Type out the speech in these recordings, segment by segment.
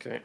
Okay.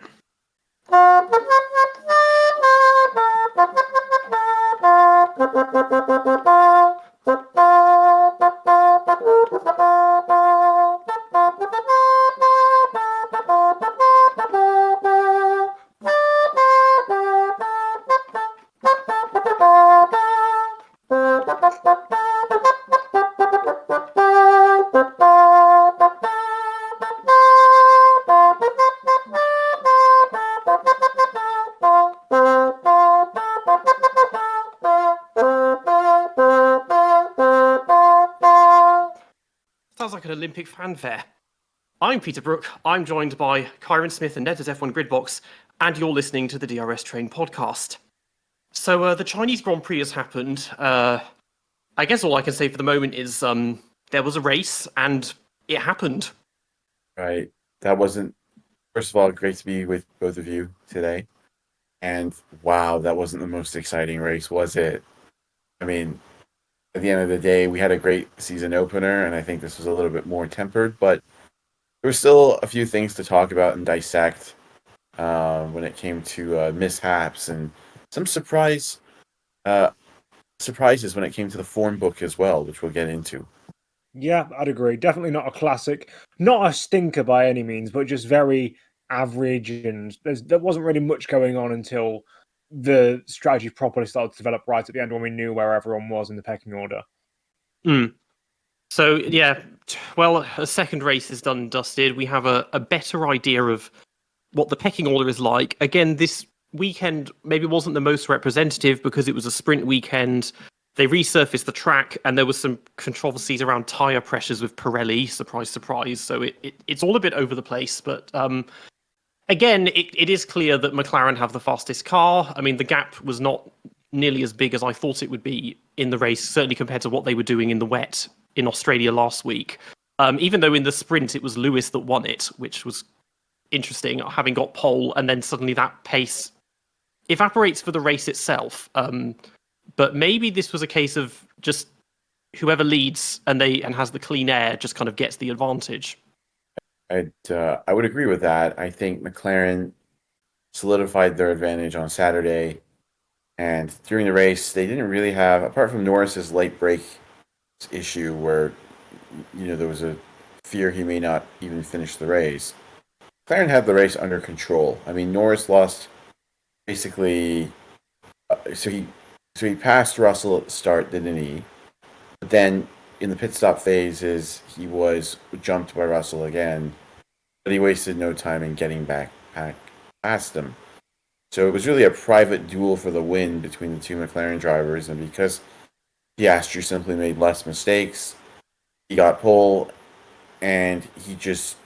Sounds like an Olympic fanfare. I'm Peter Brook. I'm joined by Ciaron Smith and Nedzo's F1 Gridbox, and you're listening to the DRS Train podcast. So the Chinese Grand Prix has happened. I guess all I can say for the moment is there was a race and it happened. Right. That wasn't, first of all, great to be with both of you today. And wow, that wasn't the most exciting race, was it? I mean, at the end of the day, we had a great season opener, and I think this was a little bit more tempered, but there were still a few things to talk about and dissect when it came to mishaps and some surprises when it came to the form book as well, which we'll get into. Yeah, I'd agree. Definitely not a classic, not a stinker by any means, but just very average. And there wasn't really much going on until the strategy properly started to develop right at the end when we knew where everyone was in the pecking order. So, yeah, well, a second race is done and dusted. We have a better idea of what the pecking order is like. Again, this weekend maybe wasn't the most representative because it was a sprint weekend. They resurfaced the track, and there was some controversies around tyre pressures with Pirelli. Surprise, surprise. So it's all a bit over the place. But again, it is clear that McLaren have the fastest car. I mean, the gap was not nearly as big as I thought it would be in the race, certainly compared to what they were doing in the wet in Australia last week. Even though in the sprint it was Lewis that won it, which was interesting, having got pole, and then suddenly that pace evaporates for the race itself. But maybe this was a case of just whoever leads and has the clean air just kind of gets the advantage. I would agree with that. I think McLaren solidified their advantage on Saturday, and during the race, they didn't really have, apart from Norris's late break issue where there was a fear he may not even finish the race. McLaren had the race under control. I mean, Norris lost basically, so he passed Russell at the start, didn't he? But then in the pit stop phases, he was jumped by Russell again, but he wasted no time in getting back past him. So it was really a private duel for the win between the two McLaren drivers, and because Piastri simply made less mistakes, he got pole, and he just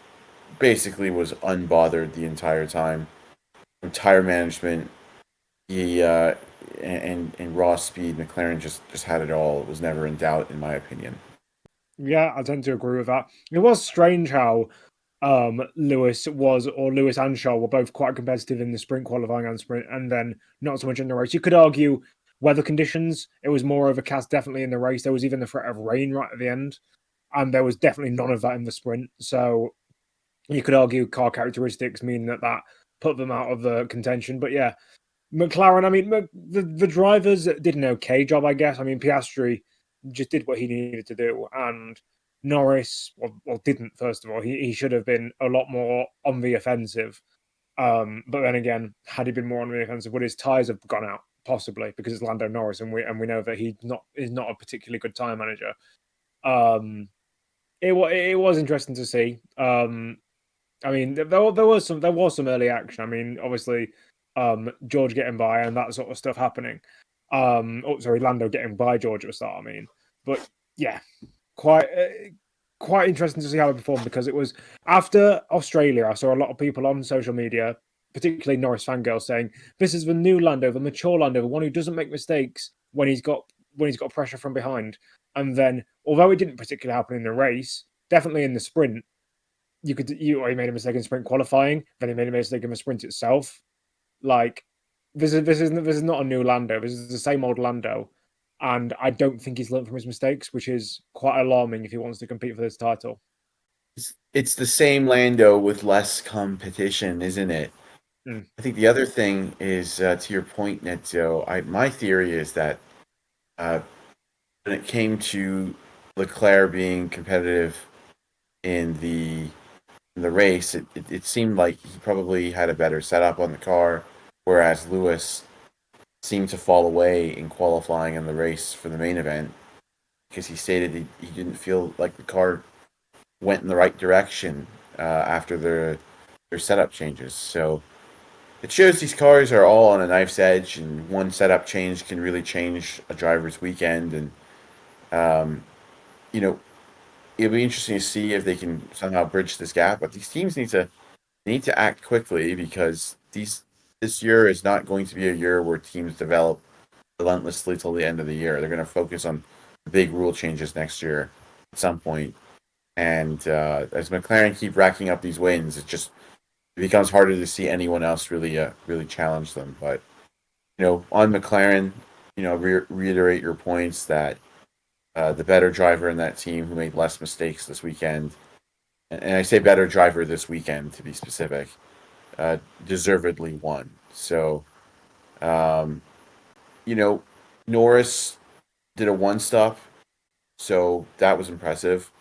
basically was unbothered the entire time. From tire management, he and raw speed, McLaren just had it all. It was never in doubt, in my opinion. Yeah, I tend to agree with that. It was strange how Lewis and Charles were both quite competitive in the sprint qualifying and sprint, and then not so much in the race. You could argue weather conditions. It was more overcast, definitely in the race. There was even the threat of rain right at the end, and there was definitely none of that in the sprint. So you could argue car characteristics mean that put them out of the contention. But yeah, McLaren, I mean, the drivers did an okay job, I guess. I mean, Piastri just did what he needed to do, and Norris, well didn't, first of all. He should have been a lot more on the offensive. But then again, had he been more on the offensive, would his tyres have gone out? Possibly, because it's Lando Norris, and we know that he is not a particularly good tyre manager. It was interesting to see. I mean, there was some early action. I mean, obviously, George getting by and that sort of stuff happening. Lando getting by George at the start. I mean, but yeah, quite interesting to see how it performed, because it was after Australia. I saw a lot of people on social media, particularly Norris fangirls, saying this is the new Lando, the mature Lando, the one who doesn't make mistakes when he's got pressure from behind. And then, although it didn't particularly happen in the race, definitely in the sprint, he made a mistake in sprint qualifying, then he made a mistake in the sprint itself. Like, this is not a new Lando. This is the same old Lando, and I don't think he's learned from his mistakes, which is quite alarming if he wants to compete for this title. It's the same Lando with less competition, isn't it? I think the other thing is to your point, Nedzo. My theory is that uh, when it came to Leclerc being competitive in the race, it seemed like he probably had a better setup on the car, whereas Lewis seemed to fall away in qualifying in the race for the main event because he stated he didn't feel like the car went in the right direction after their setup changes. So it shows these cars are all on a knife's edge, and one setup change can really change a driver's weekend. And um, you know, it'll be interesting to see if they can somehow bridge this gap. But these teams need to act quickly because this year is not going to be a year where teams develop relentlessly till the end of the year. They're going to focus on the big rule changes next year at some point. And as McLaren keep racking up these wins, it becomes harder to see anyone else really challenge them. But on McLaren, reiterate your points that the better driver in that team who made less mistakes this weekend, and I say better driver this weekend to be specific, deservedly won. So, um, Norris did a one stop, so that was impressive.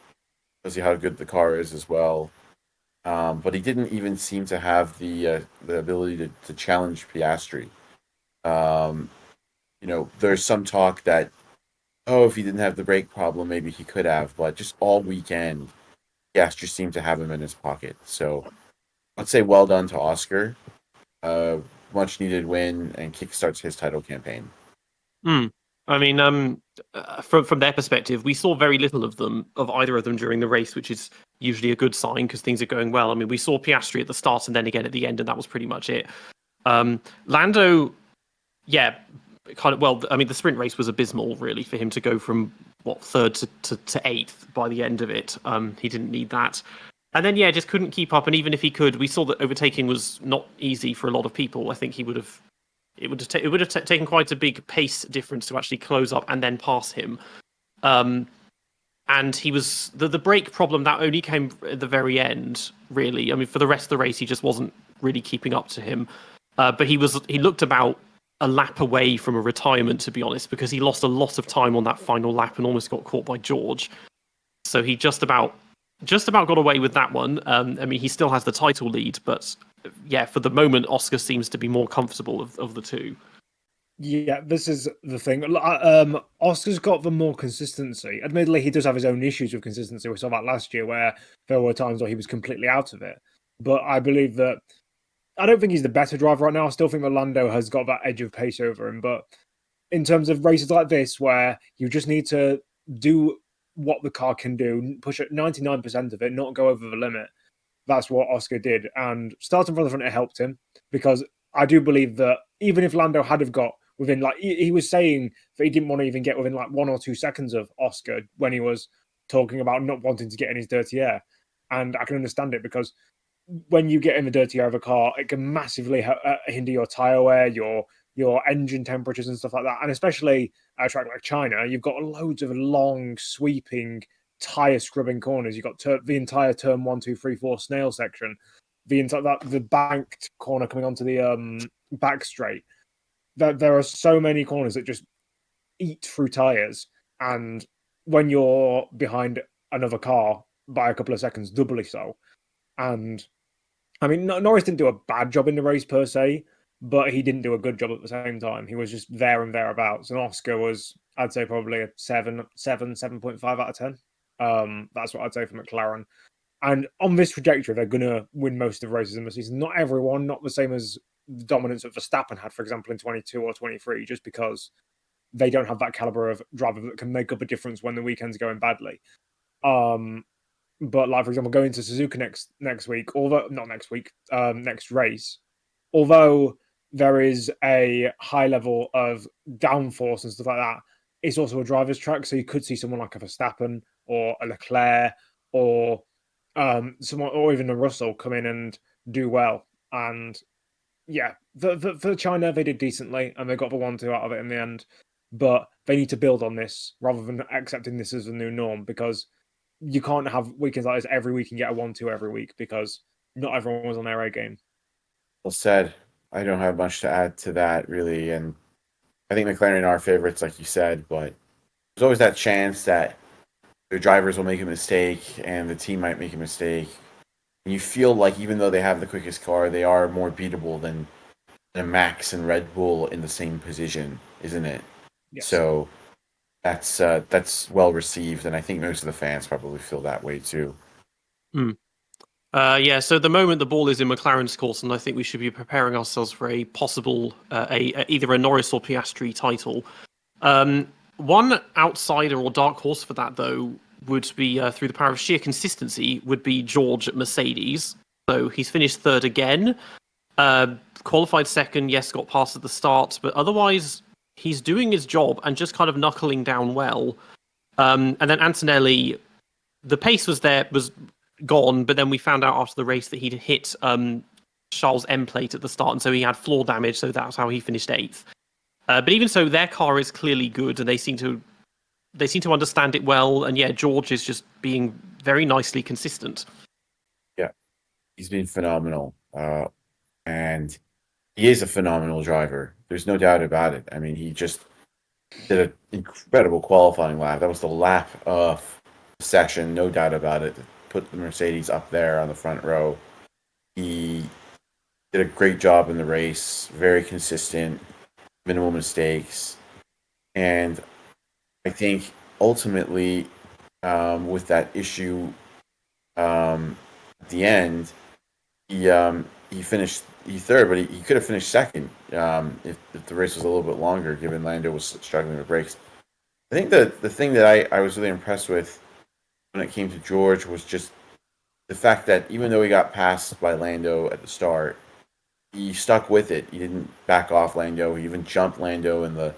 Let's see how good the car is as well. But he didn't even seem to have the ability to challenge Piastri. Um, there's some talk that if he didn't have the brake problem, maybe he could have. But just all weekend, Piastri seemed to have him in his pocket. So let's say well done to Oscar. Much needed win and kickstarts his title campaign. I mean, from their perspective, we saw very little of either of them during the race, which is usually a good sign because things are going well. I mean, we saw Piastri at the start and then again at the end, and that was pretty much it. Lando, yeah, kind of. Well, I mean, the sprint race was abysmal, really, for him to go from third to eighth by the end of it. He didn't need that. And then, just couldn't keep up. And even if he could, we saw that overtaking was not easy for a lot of people. I think he would have. It would have taken quite a big pace difference to actually close up and then pass him. And he was the brake problem that only came at the very end. Really, I mean, for the rest of the race, he just wasn't really keeping up to him. But he looked about a lap away from a retirement, to be honest, because he lost a lot of time on that final lap and almost got caught by George. So he just about got away with that one. I mean, he still has the title lead, but for the moment, Oscar seems to be more comfortable of the two. Yeah, this is the thing. Oscar's got the more consistency. Admittedly, he does have his own issues with consistency. We saw that last year where there were times where he was completely out of it. But I believe that I don't think he's the better driver right now. I still think that Lando has got that edge of pace over him. But in terms of races like this, where you just need to do what the car can do, push at 99% of it, not go over the limit. That's what Oscar did. And starting from the front, it helped him because I do believe that even if Lando had have got within, like, he was saying that he didn't want to even get within like 1 or 2 seconds of Oscar when he was talking about not wanting to get in his dirty air. And I can understand it because when you get in the dirty air of a car, it can massively hinder your tyre wear, your engine temperatures and stuff like that. And especially at a track like China, you've got loads of long, sweeping, tyre scrubbing corners. You've got the entire turn 1, 2, 3, 4 snail section, the banked corner coming onto the back straight. There are so many corners that just eat through tyres. And when you're behind another car by a couple of seconds, doubly so. And I mean, Norris didn't do a bad job in the race per se, but he didn't do a good job at the same time. He was just there and thereabouts. And Oscar was, I'd say, probably a 7.5 out of 10. That's what I'd say for McLaren. And on this trajectory, they're going to win most of the races in the season. Not everyone, not the same as the dominance that Verstappen had, for example, in 22 or 23, just because they don't have that caliber of driver that can make up a difference when the weekend's going badly. But like, for example, going to Suzuka next week, although not next week, next race, although there is a high level of downforce and stuff like that, it's also a driver's track. So you could see someone like a Verstappen or a Leclerc or someone, or even a Russell come in and do well. And yeah, for China, they did decently and they got the 1-2 out of it in the end. But they need to build on this rather than accepting this as a new norm, because you can't have weekends like this every week and get a 1-2 every week because not everyone was on their A game. Well said. I don't have much to add to that really, and I think McLaren are favorites, like you said, but there's always that chance that their drivers will make a mistake and the team might make a mistake. And you feel like even though they have the quickest car, they are more beatable than Max and Red Bull in the same position, isn't it? Yes. So that's well received, and I think most of the fans probably feel that way too. Yeah, so at the moment the ball is in McLaren's course, and I think we should be preparing ourselves for a possible either a Norris or Piastri title. One outsider or dark horse for that, though, would be through the power of sheer consistency, would be George at Mercedes. So he's finished third again, qualified second. Yes, got past at the start, but otherwise he's doing his job and just kind of knuckling down well. And then Antonelli, the pace was gone, but then we found out after the race that he'd hit Charles' M plate at the start, and so he had floor damage. So that's how he finished eighth. But even so, their car is clearly good, and they seem to understand it well. And yeah, George is just being very nicely consistent. Yeah, he's been phenomenal, and he is a phenomenal driver. There's no doubt about it. I mean, he just did an incredible qualifying lap. That was the lap of the session, no doubt about it. Put the Mercedes up there on the front row. He did a great job in the race, very consistent, minimal mistakes. And I think ultimately, with that issue at the end, he finished third, but he could have finished second if the race was a little bit longer, given Lando was struggling with brakes. I think the thing that I was really impressed with when it came to George was just the fact that even though he got passed by Lando at the start, he stuck with it. He didn't back off Lando. He even jumped Lando in the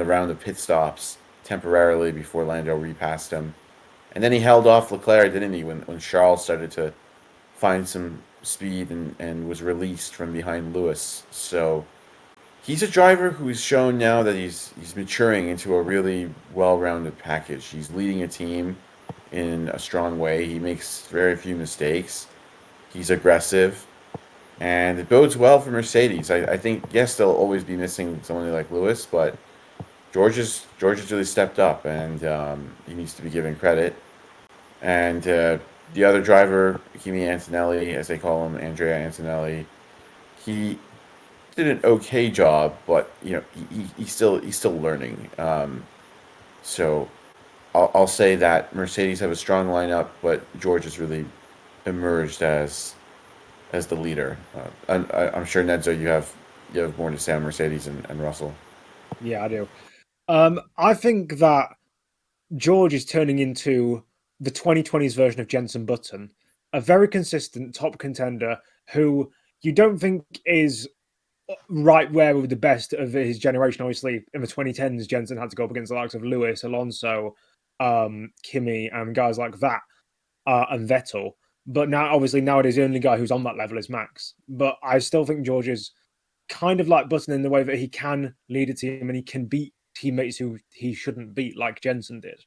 round of pit stops temporarily before Lando repassed him. And then he held off Leclerc, didn't he, when Charles started to find some speed and was released from behind Lewis. So he's a driver who's shown now that he's maturing into a really well-rounded package. He's leading a team in a strong way. He makes very few mistakes. He's aggressive. And it bodes well for Mercedes. I think, yes, they'll always be missing somebody like Lewis, but George has really stepped up, and he needs to be given credit. And the other driver, Kimi Antonelli, as they call him, Andrea Antonelli, he did an okay job, but he's still learning. So I'll say that Mercedes have a strong lineup, but George has really emerged as the leader. I'm sure Nedzo, you have more to say on Mercedes and Russell. Yeah, I do. I think that George is turning into the 2020s version of Jenson Button, a very consistent top contender who you don't think is right where with the best of his generation. Obviously, in the 2010s, Jenson had to go up against the likes of Lewis, Alonso, Kimi, and guys like that, and Vettel. But now, obviously, nowadays, the only guy who's on that level is Max. But I still think George is kind of like Button in the way that he can lead a team and he can beat teammates who he shouldn't beat, like Jenson did.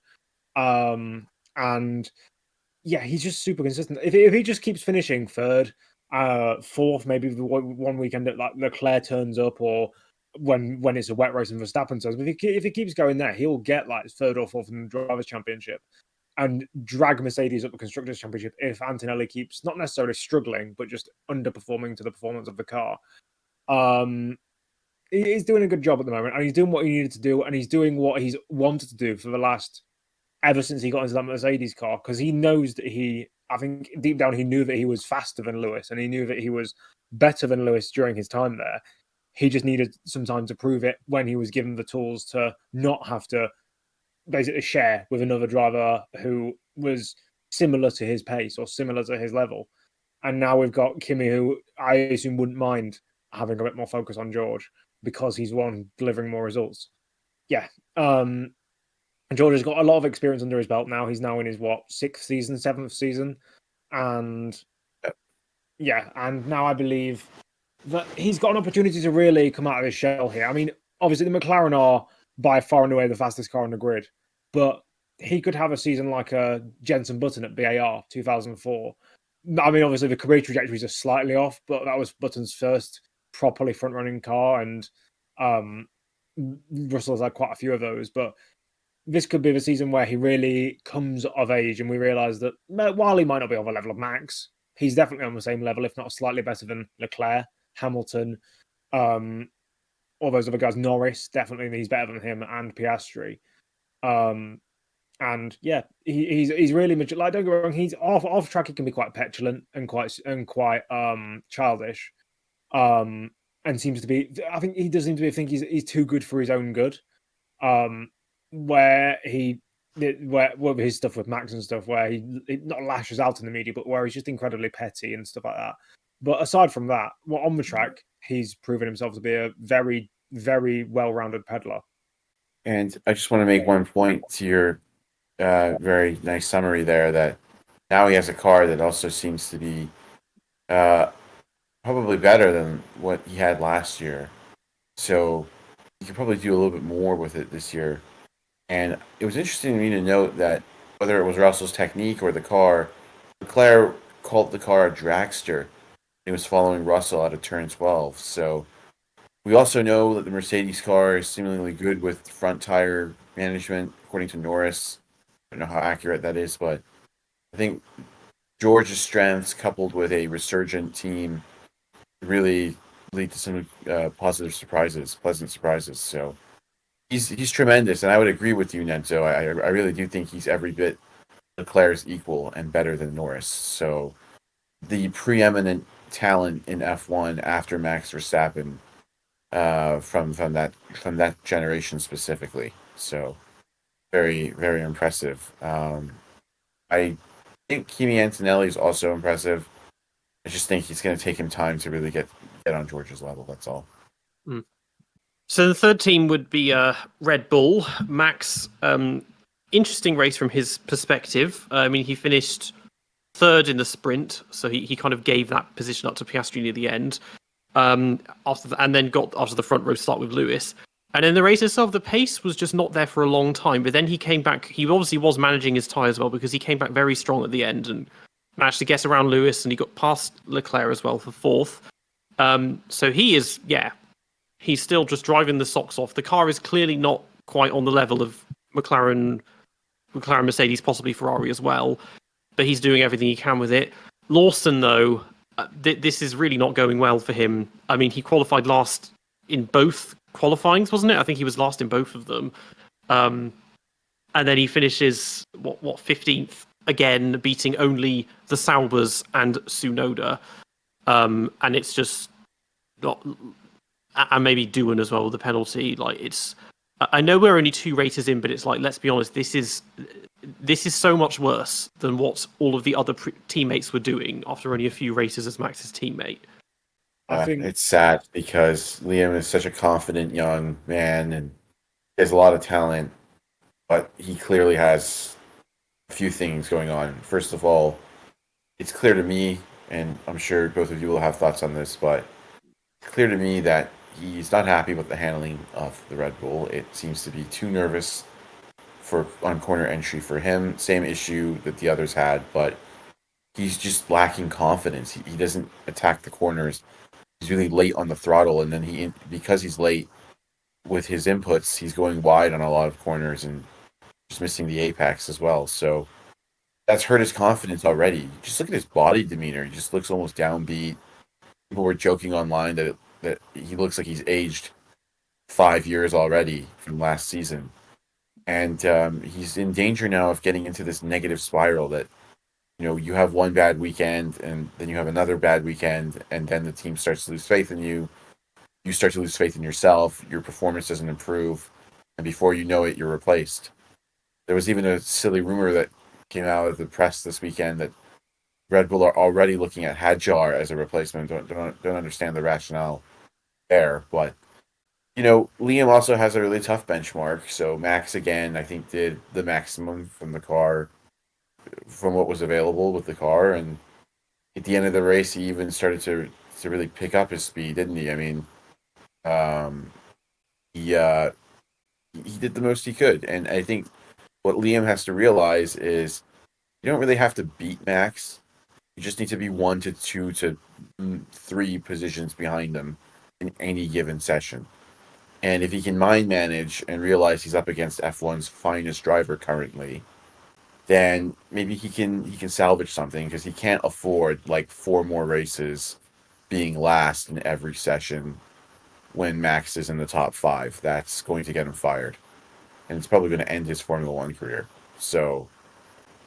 And yeah, he's just super consistent. If he just keeps finishing third, fourth, maybe the one weekend that like Leclerc turns up, or when it's a wet race and Verstappen turns, but if he keeps going there, he'll get like third or fourth in the drivers' championship and drag Mercedes up the constructors' championship if Antonelli keeps not necessarily struggling, but just underperforming to the performance of the car. He's doing a good job at the moment, and he's doing what he needed to do, and he's doing what he's wanted to do for the last ever since he got into that Mercedes car, because he knows that I think deep down he knew that he was faster than Lewis, and he knew that he was better than Lewis during his time there. He just needed some time to prove it when he was given the tools to not have to basically share with another driver who was similar to his pace or similar to his level. And now we've got Kimi, who I assume wouldn't mind having a bit more focus on George because he's one delivering more results. Yeah. And George has got a lot of experience under his belt now. He's now in his, sixth season, seventh season. And yeah, and now I believe that he's got an opportunity to really come out of his shell here. I mean, obviously the McLaren are by far and away the fastest car on the grid, but he could have a season like a Jenson Button at BAR 2004, I mean, obviously the career trajectories are slightly off, but that was Button's first properly front-running car, and Russell's had quite a few of those. But this could be the season where he really comes of age, and we realise that while he might not be on the level of Max, he's definitely on the same level, if not slightly better than Leclerc, Hamilton, all those other guys. Norris, definitely he's better than him, and Piastri. And yeah, he's really mature. Like, don't get me wrong, he's off track. He can be quite petulant and quite childish. And seems to be. I think he does seem to be think he's too good for his own good. Where with his stuff with Max and stuff, where he not lashes out in the media, but where he's just incredibly petty and stuff like that. But aside from that, on the track, he's proven himself to be a very, very well-rounded peddler. And I just want to make one point to your very nice summary there, that now he has a car that also seems to be probably better than what he had last year. So he could probably do a little bit more with it this year. And it was interesting to me to note that whether it was Russell's technique or the car, Leclerc called the car a dragster. He was following Russell out of turn 12. So we also know that the Mercedes car is seemingly good with front tire management, according to Norris. I don't know how accurate that is, but I think George's strengths coupled with a resurgent team really lead to some pleasant surprises. So he's tremendous, and I would agree with you, Nedzo. I really do think he's every bit Leclerc's equal and better than Norris. So the preeminent talent in F1 after Max Verstappen from that generation specifically. So very, very impressive. I think Kimi Antonelli is also impressive. I just think it's going to take him time to really get on George's level. That's all. So the third team would be Red Bull. Max, interesting race from his perspective. I mean, he finished third in the sprint, so he kind of gave that position up to Piastri near the end. And then got after the front row start with Lewis. And in the race itself, the pace was just not there for a long time. But then he came back. He obviously was managing his tyres well, because he came back very strong at the end and managed to get around Lewis, and he got past Leclerc as well for fourth. So he is, he's still just driving the socks off. The car is clearly not quite on the level of McLaren, Mercedes, possibly Ferrari as well. But he's doing everything he can with it. Lawson, though, this is really not going well for him. I mean, he qualified last in both qualifyings, wasn't it? I think he was last in both of them. And then he finishes, 15th again, beating only the Saubers and Tsunoda. And it's just not... And maybe Doohan as well with the penalty. Like, it's... I know we're only 2 races in, but it's like, let's be honest, this is so much worse than what all of the other teammates were doing after only a few races as Max's teammate. I think it's sad because Liam is such a confident young man and he has a lot of talent, but he clearly has a few things going on. First of all, it's clear to me, and I'm sure both of you will have thoughts on this, but it's clear to me that he's not happy with the handling of the Red Bull. It seems to be too nervous on corner entry for him. Same issue that the others had, but he's just lacking confidence. He doesn't attack the corners. He's really late on the throttle, and then because he's late with his inputs, he's going wide on a lot of corners and just missing the apex as well. So that's hurt his confidence already. Just look at his body demeanor. He just looks almost downbeat. People were joking online that he looks like he's aged 5 years already from last season. And he's in danger now of getting into this negative spiral that, you have one bad weekend and then you have another bad weekend, and then the team starts to lose faith in you. You start to lose faith in yourself. Your performance doesn't improve. And before you know it, you're replaced. There was even a silly rumor that came out of the press this weekend that Red Bull are already looking at Hadjar as a replacement. Don't understand the rationale there. But, Liam also has a really tough benchmark. So Max, again, I think did the maximum from the car, from what was available with the car. And at the end of the race, he even started to really pick up his speed, didn't he? I mean, he did the most he could. And I think what Liam has to realize is you don't really have to beat Max You just need to be 1 to 2 to 3 positions behind them in any given session. And if he can mind manage and realize he's up against F1's finest driver currently, then maybe he can salvage something, because he can't afford like 4 more races being last in every session when Max is in the top 5. That's going to get him fired, and it's probably going to end his Formula One career. So,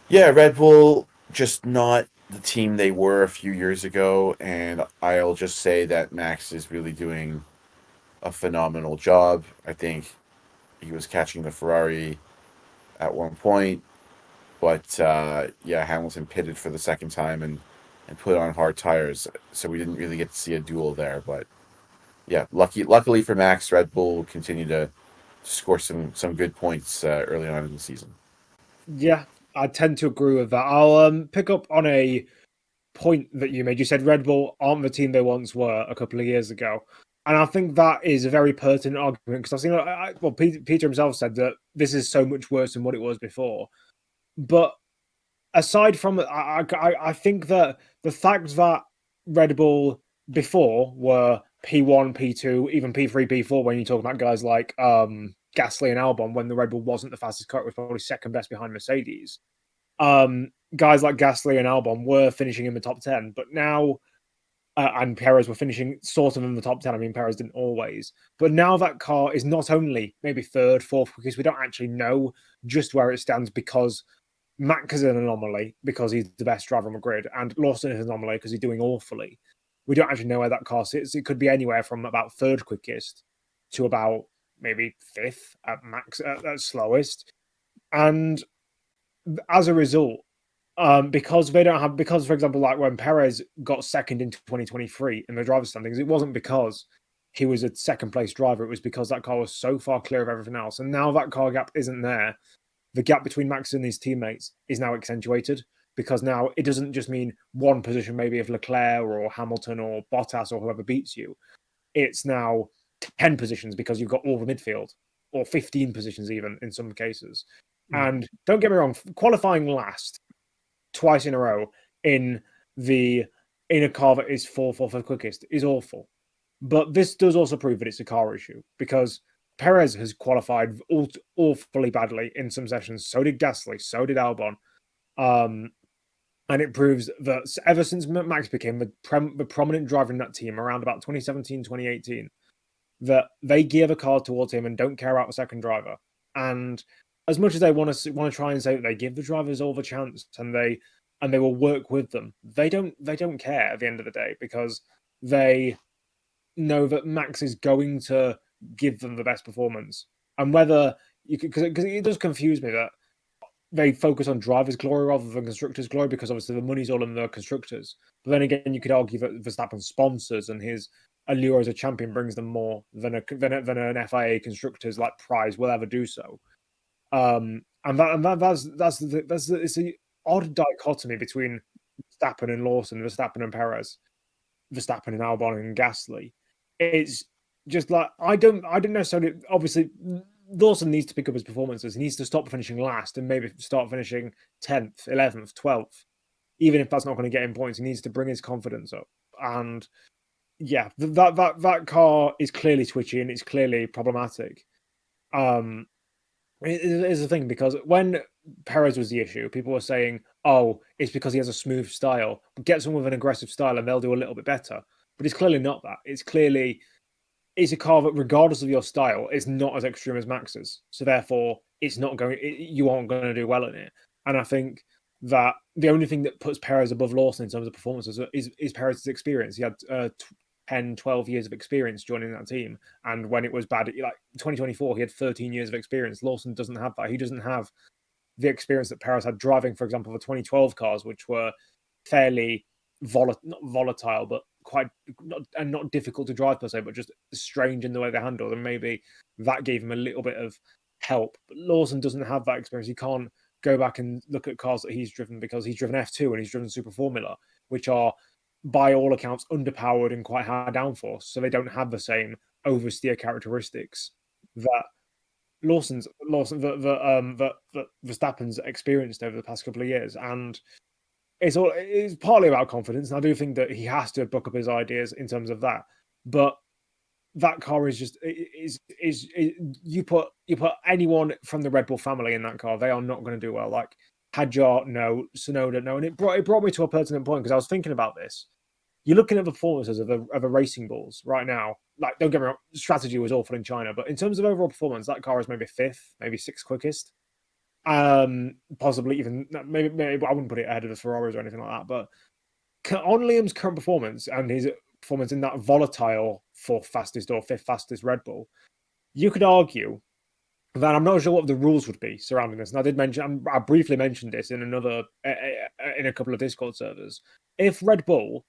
yeah, Red Bull just not the team they were a few years ago, and I'll just say that Max is really doing a phenomenal job. I think he was catching the Ferrari at one point, but yeah, Hamilton pitted for the second time and put on hard tires, so we didn't really get to see a duel there. But yeah, luckily for Max, Red Bull continued to score some good points early on in the season. Yeah, I tend to agree with that. I'll pick up on a point that you made. You said Red Bull aren't the team they once were a couple of years ago. And I think that is a very pertinent argument, because I've seen, Peter himself said that this is so much worse than what it was before. But aside from, I think that the fact that Red Bull before were P1, P2, even P3, P4, when you talk about guys like Gasly and Albon, when the Red Bull wasn't the fastest car, it was probably second best behind Mercedes. Guys like Gasly and Albon were finishing in the top 10, but now, and Perez were finishing sort of in the top 10. I mean, Perez didn't always, but now that car is not only maybe third, fourth, because we don't actually know just where it stands, because Max is an anomaly because he's the best driver on the grid, and Lawson is an anomaly because he's doing awfully. We don't actually know where that car sits. It could be anywhere from about third quickest to about maybe fifth at max, at slowest. And as a result, because they don't have, because for example, like when Perez got second into 2023 in the driver's standings, it wasn't because he was a second place driver. It was because that car was so far clear of everything else. And now that car gap isn't there. The gap between Max and his teammates is now accentuated, because now it doesn't just mean one position, maybe if Leclerc or Hamilton or Bottas or whoever beats you. It's now 10 positions, because you've got all the midfield, or 15 positions even in some cases. And don't get me wrong, qualifying last twice in a row in a car that is fourth or fifth quickest is awful. But this does also prove that it's a car issue, because Perez has qualified awfully badly in some sessions. So did Gasly. So did Albon. And it proves that ever since Max became the prominent driver in that team around about 2017, 2018, that they gear the car towards him and don't care about the second driver. And as much as they want to try and say that they give the drivers all the chance and they will work with them, they don't care at the end of the day, because they know that Max is going to give them the best performance. And whether you could, because it does confuse me that they focus on drivers' glory rather than constructors' glory, because obviously the money's all in the constructors. But then again, you could argue that Verstappen sponsors and his allure as a champion brings them more than an FIA constructors like prize will ever do so. And that's it's an odd dichotomy between Verstappen and Lawson, Verstappen and Perez, Verstappen and Albon and Gasly. It's just like I don't necessarily. Obviously, Lawson needs to pick up his performances. He needs to stop finishing last and maybe start finishing 10th, 11th, 12th. Even if that's not going to get him points, he needs to bring his confidence up. And yeah, that car is clearly twitchy and it's clearly problematic. It is a thing, because when Perez was the issue, people were saying, "Oh, it's because he has a smooth style. Get someone with an aggressive style, and they'll do a little bit better." But it's clearly not that. It's a car that, regardless of your style, is not as extreme as Max's. So therefore, you aren't going to do well in it. And I think that the only thing that puts Perez above Lawson in terms of performances is Perez's experience. He had 10, 12 years of experience joining that team. And when it was bad, like 2024, he had 13 years of experience. Lawson doesn't have that. He doesn't have the experience that Perez had driving, for example, the 2012 cars, which were fairly not volatile, but not difficult to drive per se, but just strange in the way they handled. And maybe that gave him a little bit of help. But Lawson doesn't have that experience. He can't go back and look at cars that he's driven, because he's driven F2 and he's driven Super Formula, which are, by all accounts, underpowered and quite high downforce. So they don't have the same oversteer characteristics that Verstappen's experienced over the past couple of years. And it's partly about confidence, and I do think that he has to buck up his ideas in terms of that. But that car is just you put anyone from the Red Bull family in that car, they are not going to do well. Like Hadjar, no, Tsunoda, no, and it brought me to a pertinent point because I was thinking about this. You're looking at the performances of a Racing Bulls right now. Like, don't get me wrong, strategy was awful in China, but in terms of overall performance, that car is maybe fifth, maybe sixth quickest. Possibly even maybe I wouldn't put it ahead of the Ferraris or anything like that. But on Liam's current performance and his performance in that volatile fourth fastest or fifth fastest Red Bull, you could argue that I'm not sure what the rules would be surrounding this. And I did mention, I briefly mentioned this in a couple of Discord servers. If Red Bull,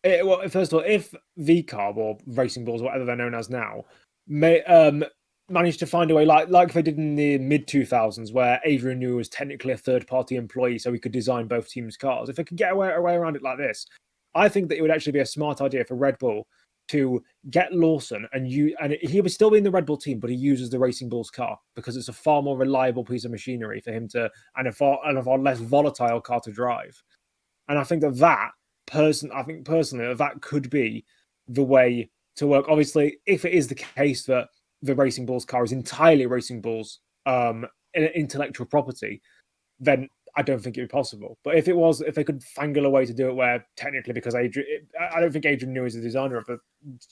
well, first of all, if VCarb or Racing Bulls, whatever they're known as now, managed to find a way, like they did in the mid 2000s, where Adrian Newey was technically a third party employee, so he could design both teams' cars. If they could get a way around it like this, I think that it would actually be a smart idea for Red Bull to get Lawson and he would still be in the Red Bull team, but he uses the Racing Bulls car because it's a far more reliable piece of machinery for him to, and a far less volatile car to drive. And I think that personally that could be the way to work. Obviously, if it is the case that the Racing Bulls car is entirely Racing Bulls intellectual property, then I don't think it would be possible. But if they could fangle a way to do it where technically, because I don't think Adrian Newey is the designer of the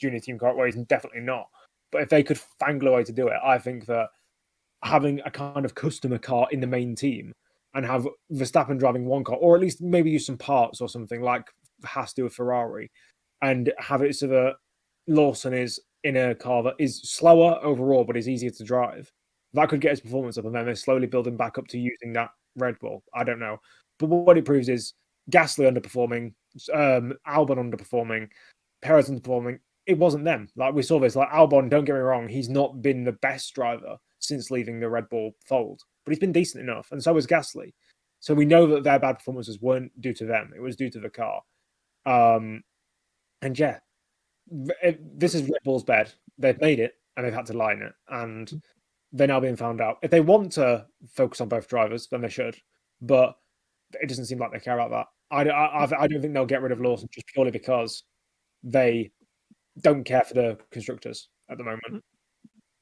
junior team car, well, he's definitely not. But if they could fangle a way to do it, I think that having a kind of customer car in the main team and have Verstappen driving one car, or at least maybe use some parts or something like Haas do with Ferrari, and have it so that Lawson is in a car that is slower overall but is easier to drive. That could get his performance up, and then they're slowly building back up to using that Red Bull. I don't know. But what it proves is Gasly underperforming, Albon underperforming, Perez underperforming. It wasn't them. Like, we saw this. Like, Albon, don't get me wrong, he's not been the best driver since leaving the Red Bull fold, but he's been decent enough, and so was Gasly. So we know that their bad performances weren't due to them. It was due to the car. And yeah, this is Red Bull's bed. They've made it, and they've had to line it, and they're now being found out. If they want to focus on both drivers, then they should. But it doesn't seem like they care about that. I don't think they'll get rid of Lawson just purely because they don't care for the constructors at the moment.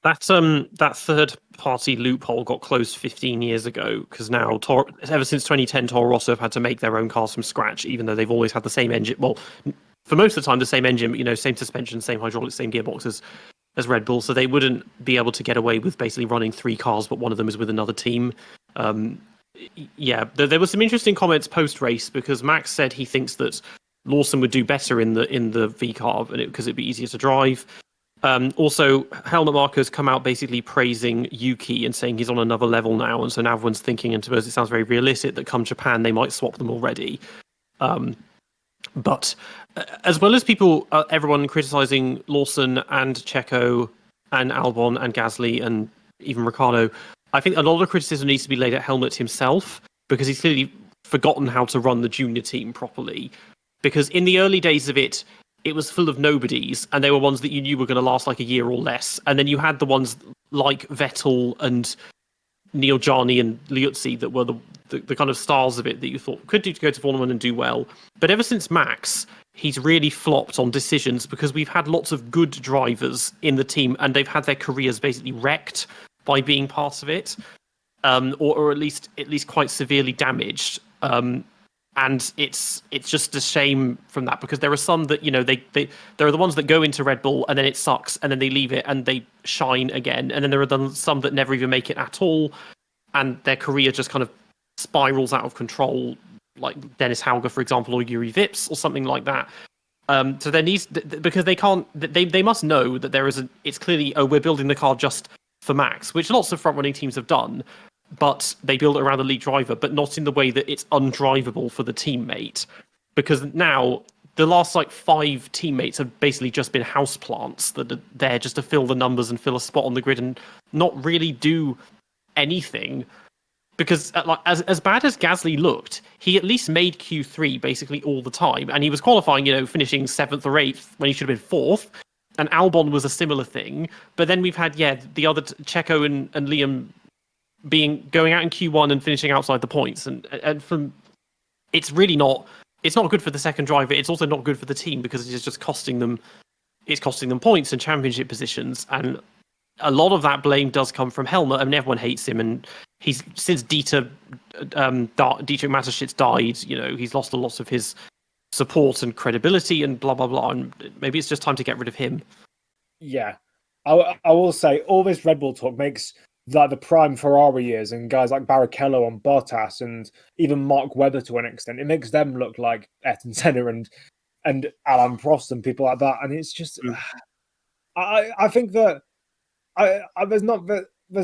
That third party loophole got closed 15 years ago because now ever since 2010, Toro Rosso have had to make their own cars from scratch, even though they've always had the same engine. Well, for most of the time the same engine, but same suspension, same hydraulics, same gearboxes as Red Bull, so they wouldn't be able to get away with basically running three cars, but one of them is with another team. There were some interesting comments post race because Max said he thinks that Lawson would do better in the V car because it'd be easier to drive. Also, Helmut Marko's come out basically praising Yuki and saying he's on another level now, and so now everyone's thinking, and to us it sounds very realistic, that come Japan they might swap them already. But as well as everyone criticizing Lawson and Checo and Albon and Gasly and even Ricciardo, I think a lot of criticism needs to be laid at Helmut himself because he's clearly forgotten how to run the junior team properly. Because in the early days of it was full of nobodies, and they were ones that you knew were going to last like a year or less. And then you had the ones like Vettel and Neil Jarni and Liuzzi that were the kind of stars of it that you thought could go to Formula 1 and do well. But ever since Max, he's really flopped on decisions because we've had lots of good drivers in the team and they've had their careers basically wrecked by being part of it, or at least quite severely damaged. And it's just a shame from that because there are some that there are the ones that go into Red Bull and then it sucks and then they leave it and they shine again, and then there are some that never even make it at all and their career just kind of spirals out of control, like Dennis Hauger, for example, or Yuri Vips or something like that. So there needs, because they must know that it's clearly, we're building the car just for Max, which lots of front running teams have done. But they build it around the lead driver, but not in the way that it's undrivable for the teammate. Because now the last 5 teammates have basically just been house plants that are there just to fill the numbers and fill a spot on the grid and not really do anything. Because as bad as Gasly looked, he at least made Q3 basically all the time, and he was qualifying, finishing 7th or 8th when he should have been 4th. And Albon was a similar thing. But then we've had the other Checo and Liam going out in Q1 and finishing outside the points, and from it's really not. It's not good for the second driver. It's also not good for the team because it's just costing them. It's costing them points and championship positions, and a lot of that blame does come from Helmut, and everyone hates him. And he's since Dietrich Mateschitz died, he's lost a lot of his support and credibility, and blah blah blah. And maybe it's just time to get rid of him. Yeah, I will say all this Red Bull talk makes like the prime Ferrari years and guys like Barrichello and Bottas and even Mark Webber to an extent. It makes them look like Ayrton Senna and Alain Prost and people like that. And it's just, I think that there's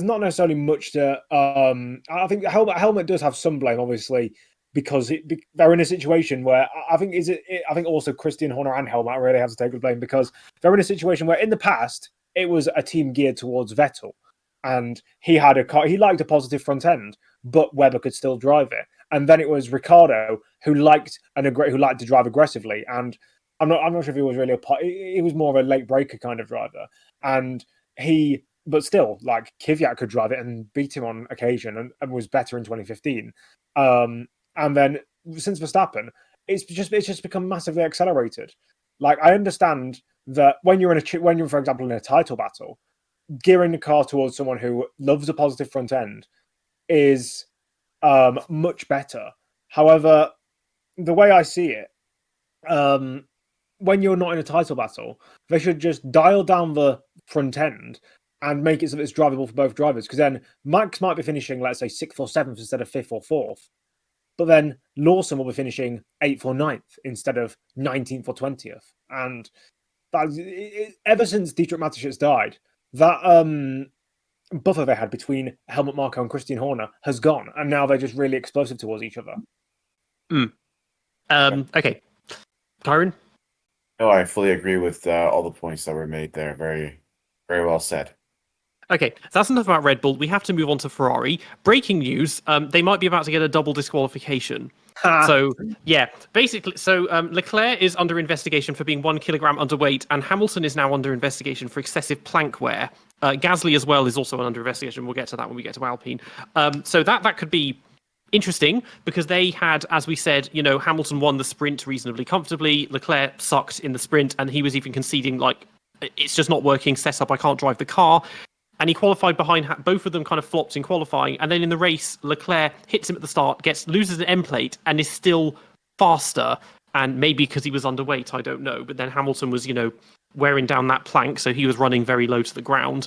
not necessarily much to. I think Helmut does have some blame, obviously, because they're in a situation where I think I think also Christian Horner and Helmut really have to take the blame because they're in a situation where in the past it was a team geared towards Vettel, and he had a car. He liked a positive front end, but Webber could still drive it. And then it was Ricciardo who liked to drive aggressively. And I'm not sure if he was really he was more of a late breaker kind of driver, but still, like Kvyat could drive it and beat him on occasion and was better in 2015. And then since Verstappen, it's just become massively accelerated. Like I understand that when you're for example in a title battle, gearing the car towards someone who loves a positive front end is much better. However, the way I see it, when you're not in a title battle, they should just dial down the front end and make it so that it's drivable for both drivers. Because then Max might be finishing, let's say, 6th or 7th instead of 5th or 4th. But then Lawson will be finishing 8th or 9th instead of 19th or 20th. And ever since Dietrich Mateschitz died, that buffer they had between Helmut Marko and Christian Horner has gone. And now they're just really explosive towards each other. Okay. Kyron? No, I fully agree with all the points that were made there. Very, very well said. Okay, so that's enough about Red Bull. We have to move on to Ferrari. Breaking news, they might be about to get a double disqualification. So, yeah, basically, Leclerc is under investigation for being 1 kilogram underweight, and Hamilton is now under investigation for excessive plank wear. Gasly as well is also under investigation. We'll get to that when we get to Alpine. So that could be interesting because they had, as we said, Hamilton won the sprint reasonably comfortably. Leclerc sucked in the sprint, and he was even conceding, like, it's just not working, set up, I can't drive the car. And he qualified behind, both of them kind of flopped in qualifying. And then in the race, Leclerc hits him at the start, loses an end plate, and is still faster. And maybe because he was underweight, I don't know. But then Hamilton was, wearing down that plank, so he was running very low to the ground.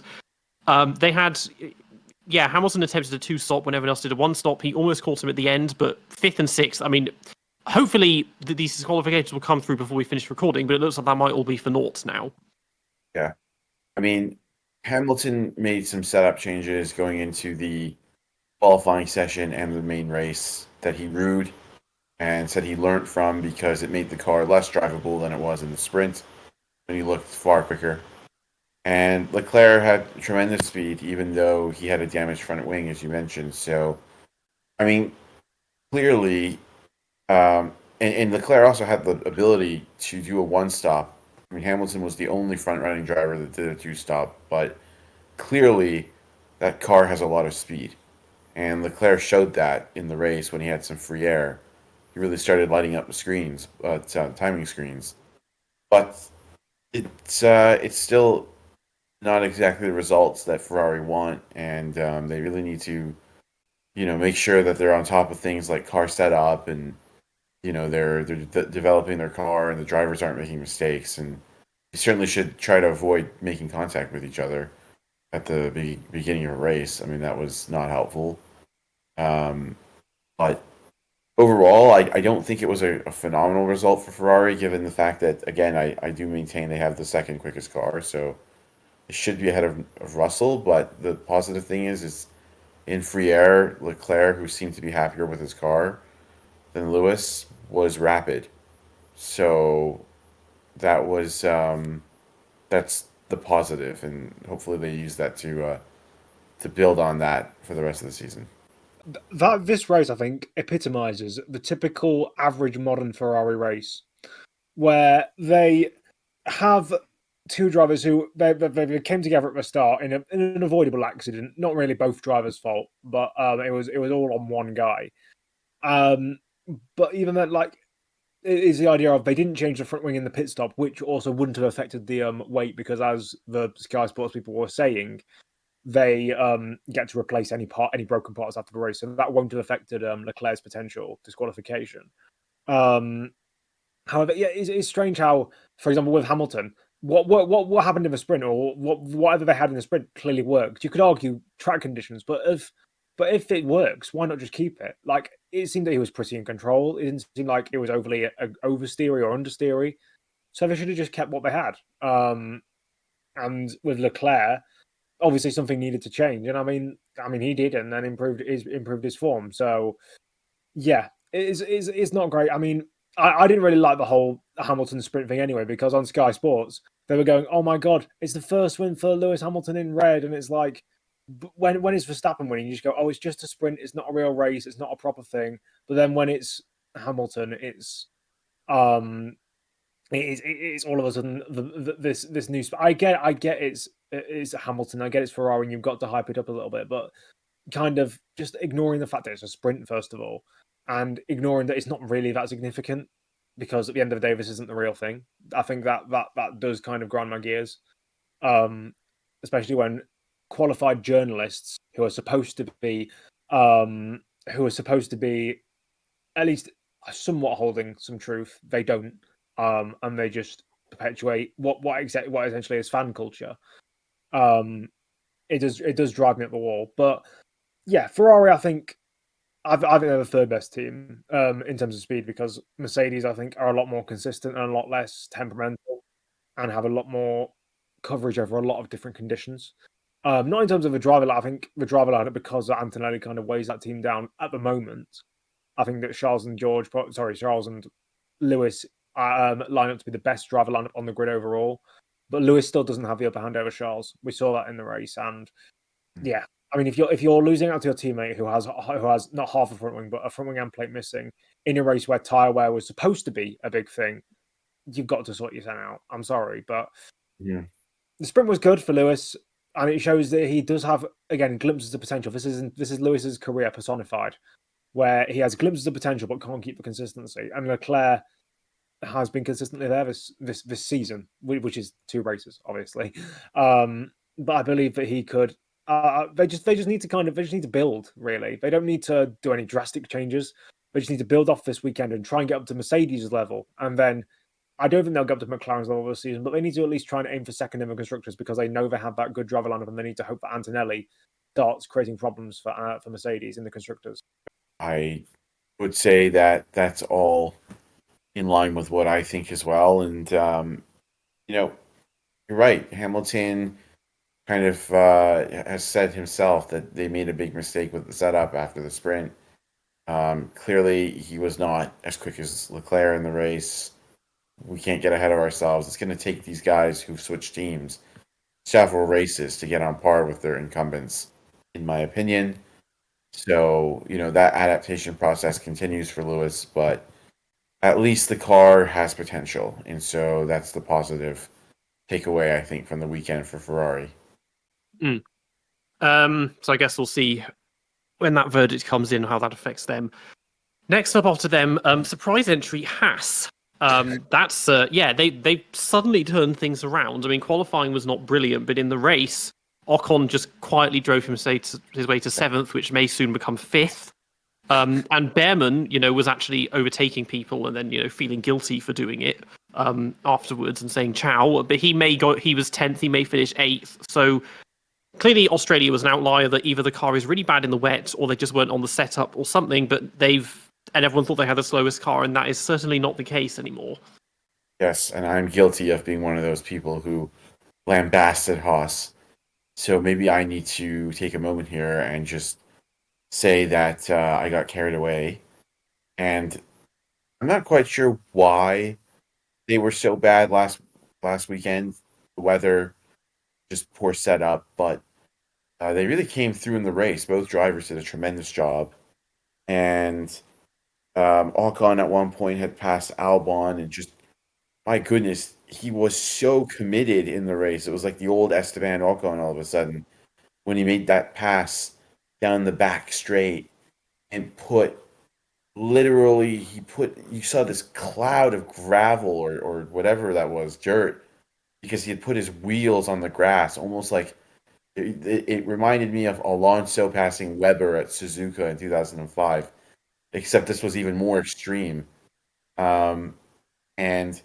Hamilton attempted a 2-stop when everyone else did a 1-stop. He almost caught him at the end, but 5th and 6th, I mean, hopefully these disqualifications will come through before we finish recording, but it looks like that might all be for naught now. Yeah. I mean, Hamilton made some setup changes going into the qualifying session and the main race that he rued and said he learned from because it made the car less drivable than it was in the sprint when he looked far quicker. And Leclerc had tremendous speed, even though he had a damaged front wing, as you mentioned. So, I mean, clearly, and Leclerc also had the ability to do a 1-stop. I mean, Hamilton was the only front-running driver that did a 2-stop, but clearly that car has a lot of speed. And Leclerc showed that in the race when he had some free air. He really started lighting up the screens, timing screens. But it's still not exactly the results that Ferrari want, and they really need to, make sure that they're on top of things like car setup and they're developing their car and the drivers aren't making mistakes, and they certainly should try to avoid making contact with each other at the beginning of a race. I mean, that was not helpful. But overall, I don't think it was a phenomenal result for Ferrari, given the fact that, again, I do maintain they have the second quickest car, so it should be ahead of Russell. But the positive thing is in free air, Leclerc, who seemed to be happier with his car than Lewis, was rapid. So that was that's the positive, and hopefully they use that to build on that for the rest of the season. This race, I think, epitomizes the typical average modern Ferrari race, where they have two drivers who they came together at the start in an avoidable accident. Not really both drivers' fault, but it was all on one guy. but even then, like, it is the idea of they didn't change the front wing in the pit stop, which also wouldn't have affected the weight because, as the Sky Sports people were saying, they get to replace any broken parts after the race, so that won't have affected Leclerc's potential disqualification. However, yeah, it's strange how, for example, with Hamilton, what happened in the sprint, or whatever they had in the sprint clearly worked. You could argue track conditions, but if it works, why not just keep it? Like, it seemed that he was pretty in control. It didn't seem like it was overly oversteery or understeery. So they should have just kept what they had. And with Leclerc, obviously something needed to change, and I mean he did, and then improved his form. So yeah, it's not great. I mean, I didn't really like the whole Hamilton sprint thing anyway, because on Sky Sports they were going, "Oh my god, it's the first win for Lewis Hamilton in red," and it's like, when it's Verstappen winning, you just go, "Oh, it's just a sprint. It's not a real race. It's not a proper thing." But then when it's Hamilton, um it's all of a sudden this new. I get it's Hamilton. I get it's Ferrari, and you've got to hype it up a little bit, but kind of just ignoring the fact that it's a sprint first of all, and ignoring that it's not really that significant, because at the end of the day, this isn't the real thing. I think that does kind of grind my gears, especially when qualified journalists who are supposed to be at least somewhat holding some truth, they don't, and they just perpetuate what essentially is fan culture. It does drive me up the wall. But yeah, Ferrari, I think they're the third best team in terms of speed, because Mercedes, I think, are a lot more consistent and a lot less temperamental, and have a lot more coverage over a lot of different conditions. Not in terms of the driver line. I think the driver lineup, because Antonelli kind of weighs that team down at the moment. I think that Charles and Lewis line up to be the best driver lineup on the grid overall. But Lewis still doesn't have the upper hand over Charles. We saw that in the race, and yeah, I mean, if you're losing out to your teammate who has not half a front wing but a front wing and plate missing in a race where tyre wear was supposed to be a big thing, you've got to sort your son out. I'm sorry, but Yeah. the sprint was good for Lewis, and it shows that he does have, again, glimpses of potential. This is Lewis's career personified, where he has glimpses of potential but can't keep the consistency. And Leclerc has been consistently there this season, which is 2 races, obviously. But I believe that he could. They just need to build, really. They don't need to do any drastic changes. They just need to build off this weekend and try and get up to Mercedes' level. And then I don't think they'll get up to McLaren's level this season, but they need to at least try and aim for second in the constructors, because they know they have that good driver lineup, and they need to hope that Antonelli starts creating problems for Mercedes in the constructors. I would say that that's all in line with what I think as well. And, you're right. Hamilton kind of has said himself that they made a big mistake with the setup after the sprint. Clearly, he was not as quick as Leclerc in the race. We can't get ahead of ourselves. It's going to take these guys who've switched teams several races to get on par with their incumbents, in my opinion. So, that adaptation process continues for Lewis, but at least the car has potential. And so that's the positive takeaway, I think, from the weekend for Ferrari. So I guess we'll see when that verdict comes in how that affects them. Next up after them, surprise entry Haas. They suddenly turned things around. I mean, qualifying was not brilliant, but in the race, Ocon just quietly drove his way to 7th, which may soon become 5th. And Behrman, was actually overtaking people and then, feeling guilty for doing it afterwards and saying ciao. But he was 10th, he may finish 8th. So clearly Australia was an outlier, that either the car is really bad in the wet or they just weren't on the setup or something, but everyone thought they had the slowest car, and that is certainly not the case anymore. Yes, and I'm guilty of being one of those people who lambasted Haas. So maybe I need to take a moment here and just say that I got carried away. And I'm not quite sure why they were so bad last weekend. The weather, just poor setup, but they really came through in the race. Both drivers did a tremendous job. And Ocon at one point had passed Albon, and just, my goodness, he was so committed in the race. It was like the old Esteban Ocon all of a sudden when he made that pass down the back straight and put literally you saw this cloud of gravel or whatever that was, dirt, because he had put his wheels on the grass, almost like it reminded me of Alonso passing Weber at Suzuka in 2005, except this was even more extreme. Um, and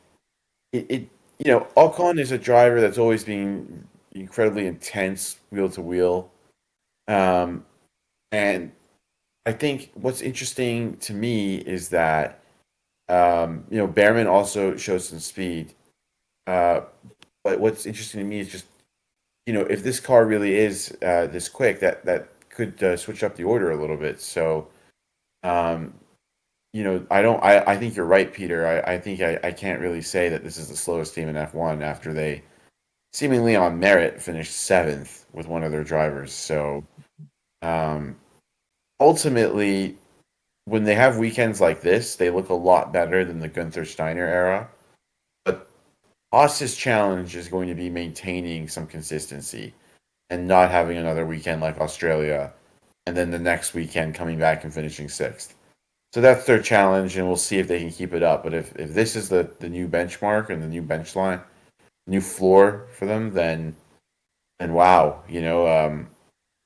it Ocon is a driver that's always been incredibly intense wheel to wheel. Um, and I think what's interesting to me is that Behrman also shows some speed. Uh, but what's interesting to me is just if this car really is this quick, that could switch up the order a little bit. So um, I don't. I think you're right, Peter. I think I can't really say that this is the slowest team in F1 after they seemingly on merit finished seventh with one of their drivers. So um, ultimately, when they have weekends like this, they look a lot better than the Gunther Steiner era. But Haas's challenge is going to be maintaining some consistency and not having another weekend like Australia, and then the next weekend coming back and finishing sixth. So that's their challenge, and we'll see if they can keep it up. But if this is the new benchmark and the new bench line, new floor for them, then wow,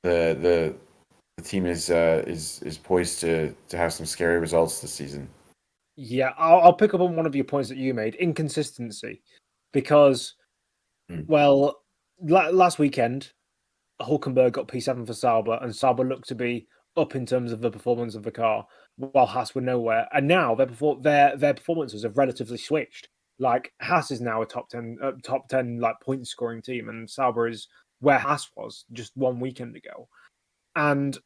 the team is poised to have some scary results this season. Yeah, I'll pick up on one of your points that you made, inconsistency, because well, last weekend Hulkenberg got P7 for Sauber, and Sauber looked to be up in terms of the performance of the car, while Haas were nowhere. And now their performances have relatively switched. Like Haas is now a top 10 like point scoring team, and Sauber is where Haas was just one weekend ago. And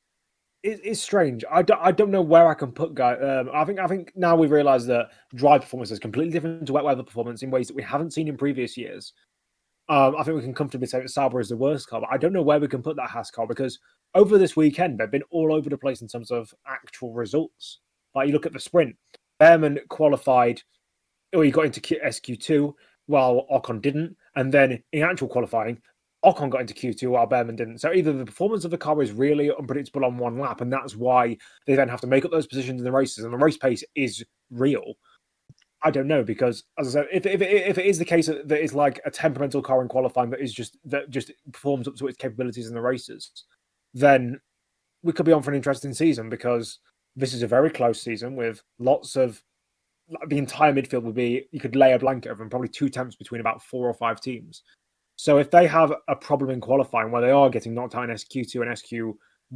it's strange. I don't know where I can put guys. I think now we've realised that dry performance is completely different to wet weather performance in ways that we haven't seen in previous years. I think we can comfortably say that Sauber is the worst car, but I don't know where we can put that Haas car because over this weekend, they've been all over the place in terms of actual results. Like you look at the sprint, Behrman qualified, or he got into SQ2 while Ocon didn't. And then in actual qualifying, Ocon got into Q2 while Behrman didn't. So either the performance of the car is really unpredictable on one lap, and that's why they then have to make up those positions in the races, and the race pace is real. I don't know, because as I said, if it is the case that it's like a temperamental car in qualifying that just performs up to its capabilities in the races, then we could be on for an interesting season, because this is a very close season with lots of the entire midfield would be, you could lay a blanket over them, probably two temps between about 4 or 5 teams. So if they have a problem in qualifying where they are getting knocked out in SQ2 and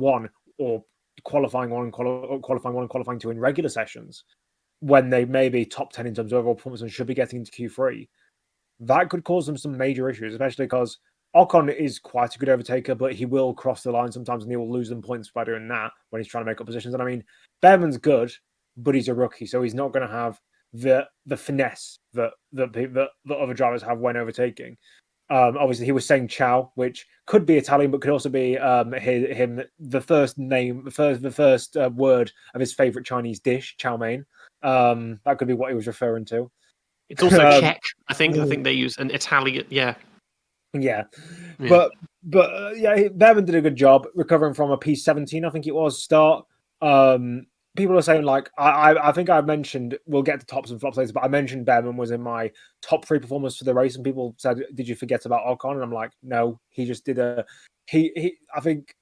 SQ1, or qualifying 1 and qualifying 2 in regular sessions, when they may be top 10 in terms of overall performance and should be getting into Q3, that could cause them some major issues, especially because Ocon is quite a good overtaker, but he will cross the line sometimes and he will lose them points by doing that when he's trying to make up positions. And I mean, Behrman's good, but he's a rookie, so he's not going to have the finesse that other drivers have when overtaking. Obviously, he was saying "ciao," which could be Italian, but could also be the first word of his favorite Chinese dish, chow mein. That could be what he was referring to. It's also Czech. I think they use an Italian. Yeah. But Behrman did a good job recovering from a P17, I think it was, start. People are saying, like, I think I mentioned, we'll get to tops and flops later, but I mentioned Behrman was in my top 3 performers for the race, and people said, did you forget about Ocon? And I'm like, no, he just did I think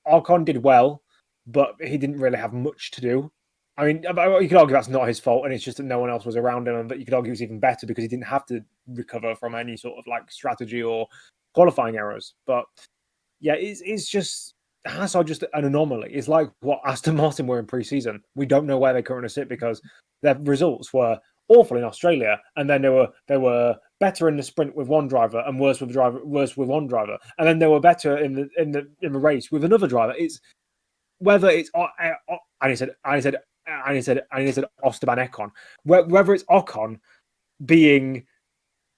Ocon did well, but he didn't really have much to do. I mean, you could argue that's not his fault, and it's just that no one else was around him, but you could argue it's even better because he didn't have to recover from any sort of like strategy or qualifying errors. But yeah, it's just, Haas are just an anomaly. It's like what Aston Martin were in pre-season. We don't know where they currently sit because their results were awful in Australia, and then they were better in the sprint with one driver and worse with one driver, and then they were better in the race with another driver. It's whether it's and he said Esteban Ocon, whether it's Ocon being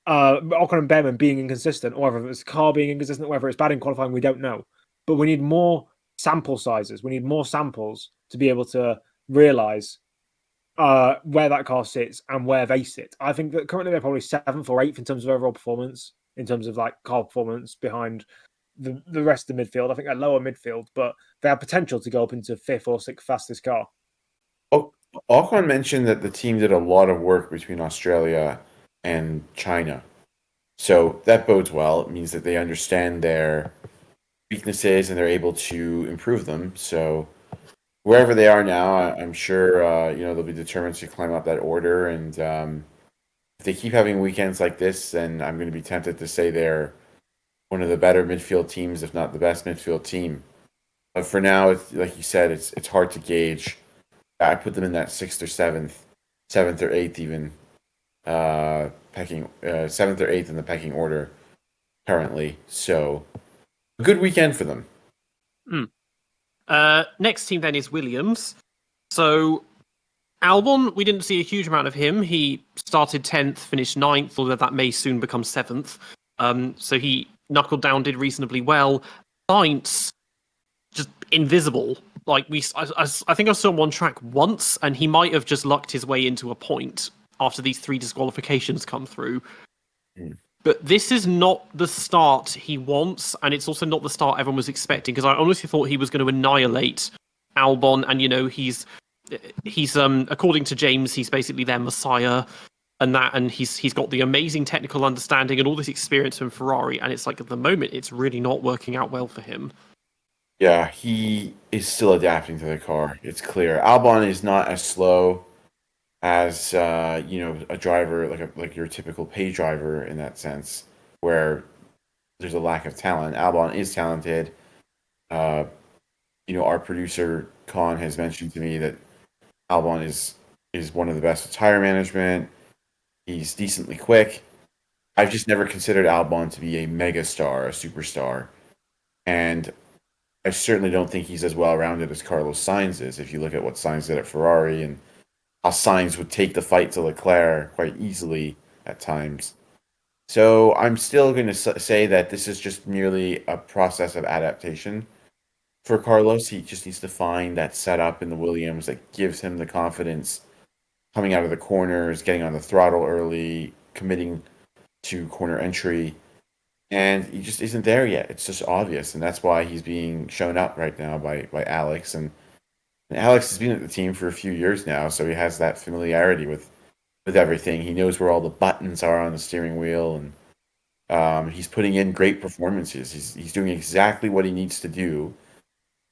Ocon and Behrman being inconsistent, or whether it's car being inconsistent, whether it's bad in qualifying, we don't know. But we need more sample sizes. We need more samples to be able to realize where that car sits and where they sit. I think that currently they're probably 7th or 8th in terms of overall performance, in terms of like car performance behind the rest of the midfield. I think they're lower midfield, but they have potential to go up into 5th or 6th fastest car. Oh, Ocon mentioned that the team did a lot of work between Australia and China. So that bodes well. It means that they understand their weaknesses and they're able to improve them. So wherever they are now, I'm sure they'll be determined to climb up that order. And if they keep having weekends like this, then I'm going to be tempted to say they're one of the better midfield teams, if not the best midfield team. But for now, it's, like you said, it's hard to gauge. I put them in that sixth or seventh or eighth even, pecking seventh or eighth in the pecking order currently. So a good weekend for them. Next team then is Williams. So Albon, we didn't see a huge amount of him. He started 10th, finished 9th, although that may soon become 7th. So he knuckled down, did reasonably well. Sainz, just invisible. Like I think I saw him on track once, and he might have just lucked his way into a point after these 3 disqualifications come through. But this is not the start he wants, and it's also not the start everyone was expecting, because I honestly thought he was going to annihilate Albon, and he's according to James, he's basically their messiah, and he's got the amazing technical understanding and all this experience from Ferrari, and it's like at the moment it's really not working out well for him. Yeah, he is still adapting to the car. It's clear. Albon is not as slow as a driver like your typical pay driver in that sense, where there's a lack of talent. Albon is talented. Our producer Khan has mentioned to me that Albon is one of the best with tire management. He's decently quick. I've just never considered Albon to be a mega star, a superstar, and I certainly don't think he's as well rounded as Carlos Sainz is. If you look at what Sainz did at Ferrari and how Sainz would take the fight to Leclerc quite easily at times. So I'm still going to say that this is just merely a process of adaptation for Carlos. He just needs to find that setup in the Williams that gives him the confidence coming out of the corners, getting on the throttle early, committing to corner entry. And he just isn't there yet. It's just obvious. And that's why he's being shown up right now by Alex. And Alex has been at the team for a few years now, so he has that familiarity with everything. He knows where all the buttons are on the steering wheel, and he's putting in great performances. He's doing exactly what he needs to do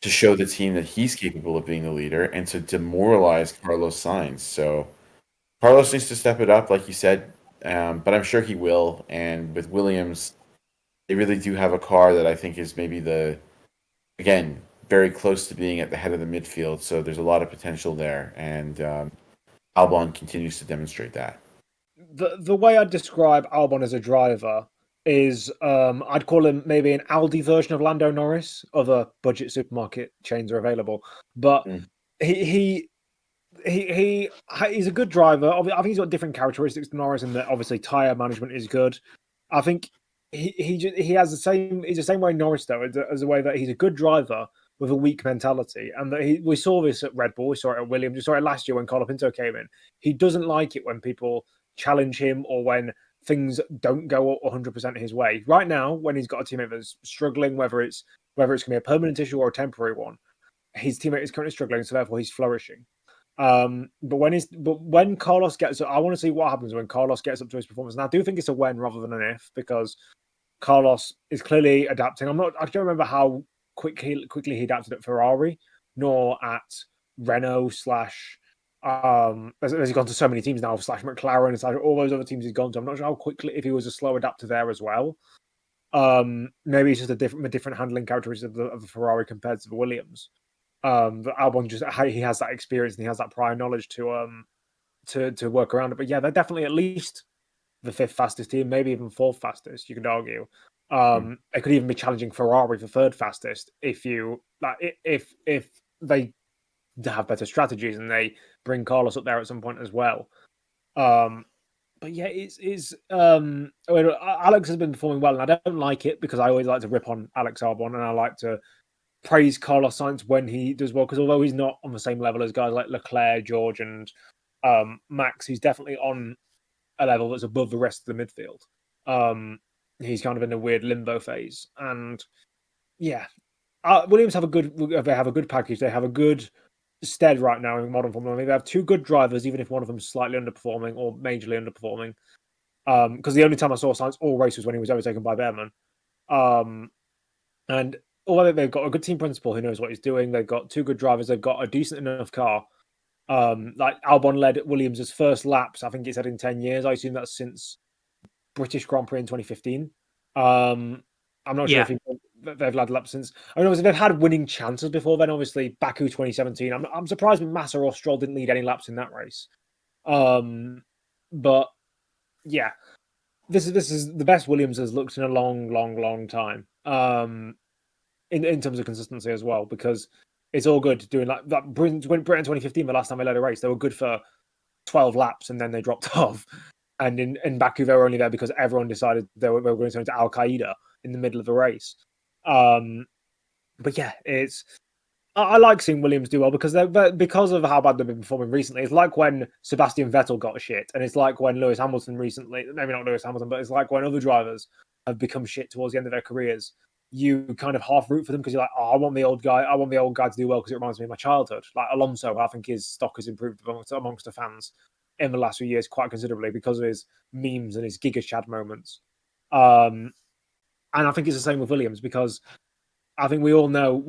to show the team that he's capable of being the leader and to demoralize Carlos Sainz. So Carlos needs to step it up, like you said, but I'm sure he will. And with Williams, they really do have a car that I think is maybe again, very close to being at the head of the midfield. So there's a lot of potential there, and Albon continues to demonstrate that. The way I'd describe Albon as a driver is I'd call him maybe an Aldi version of Lando Norris. Other budget supermarket chains are available, but he's a good driver. I think he's got different characteristics to Norris in that obviously tire management is good. I think he has the same. He's the same way Norris though, as a way that he's a good driver with a weak mentality, and that we saw this at Red Bull, we saw it at Williams, we saw it last year when Carlo Pinto came in. He doesn't like it when people challenge him or when things don't go 100% his way. Right now, when he's got a teammate that's struggling, whether it's going to be a permanent issue or a temporary one, his teammate is currently struggling, so therefore he's flourishing. But when Carlos gets, I want to see what happens when Carlos gets up to his performance. And I do think it's a when rather than an if, because Carlos is clearly adapting. I don't remember how quickly he adapted at Ferrari, nor at Renault as he's gone to so many teams now, / McLaren, / all those other teams he's gone to. I'm not sure how quickly, if he was a slow adapter there as well. Maybe it's just a different handling characteristics of the Ferrari compared to the Williams. But Albon just he has that experience and he has that prior knowledge to work around it. But yeah, they're definitely at least the 5th fastest team, maybe even 4th fastest. You could argue. It could even be challenging Ferrari for 3rd fastest if they have better strategies and they bring Carlos up there at some point as well. But yeah, Alex has been performing well, and I don't like it because I always like to rip on Alex Albon, and I like to praise Carlos Sainz when he does well, because although he's not on the same level as guys like Leclerc, George, and Max, he's definitely on a level that's above the rest of the midfield. He's kind of in a weird limbo phase, and yeah, Williams have a good package. They have a good stead right now in modern Formula 1. They have two good drivers, even if one of them is slightly underperforming or majorly underperforming. Because the only time I saw Sainz all race was when he was overtaken by Behrman. And although they've got a good team principal who knows what he's doing, they've got two good drivers, they've got a decent enough car. Like Albon led Williams' first laps, I think he said in 10 years. I assume that's since British Grand Prix in 2015. I'm not sure if they've led laps since. I mean, obviously they've had winning chances before then. Obviously, Baku 2017. I'm surprised Massa or Stroll didn't lead any laps in that race. But yeah, this is the best Williams has looked in a long time. In terms of consistency as well, because it's all good doing like that. Britain 2015, the last time they led a race, they were good for 12 laps and then they dropped off. And in Baku, they were only there because everyone decided they were going to turn into Al Qaeda in the middle of the race. But yeah, I like seeing Williams do well because of how bad they've been performing recently. It's like when Sebastian Vettel got shit, and it's like when Lewis Hamilton recently, maybe not Lewis Hamilton, but it's like when other drivers have become shit towards the end of their careers. You kind of half root for them because you're like, oh, I want the old guy to do well because it reminds me of my childhood. Like Alonso, I think his stock has improved amongst the fans in the last few years quite considerably because of his memes and his Giga Chad moments. And I think it's the same with Williams because I think we all know,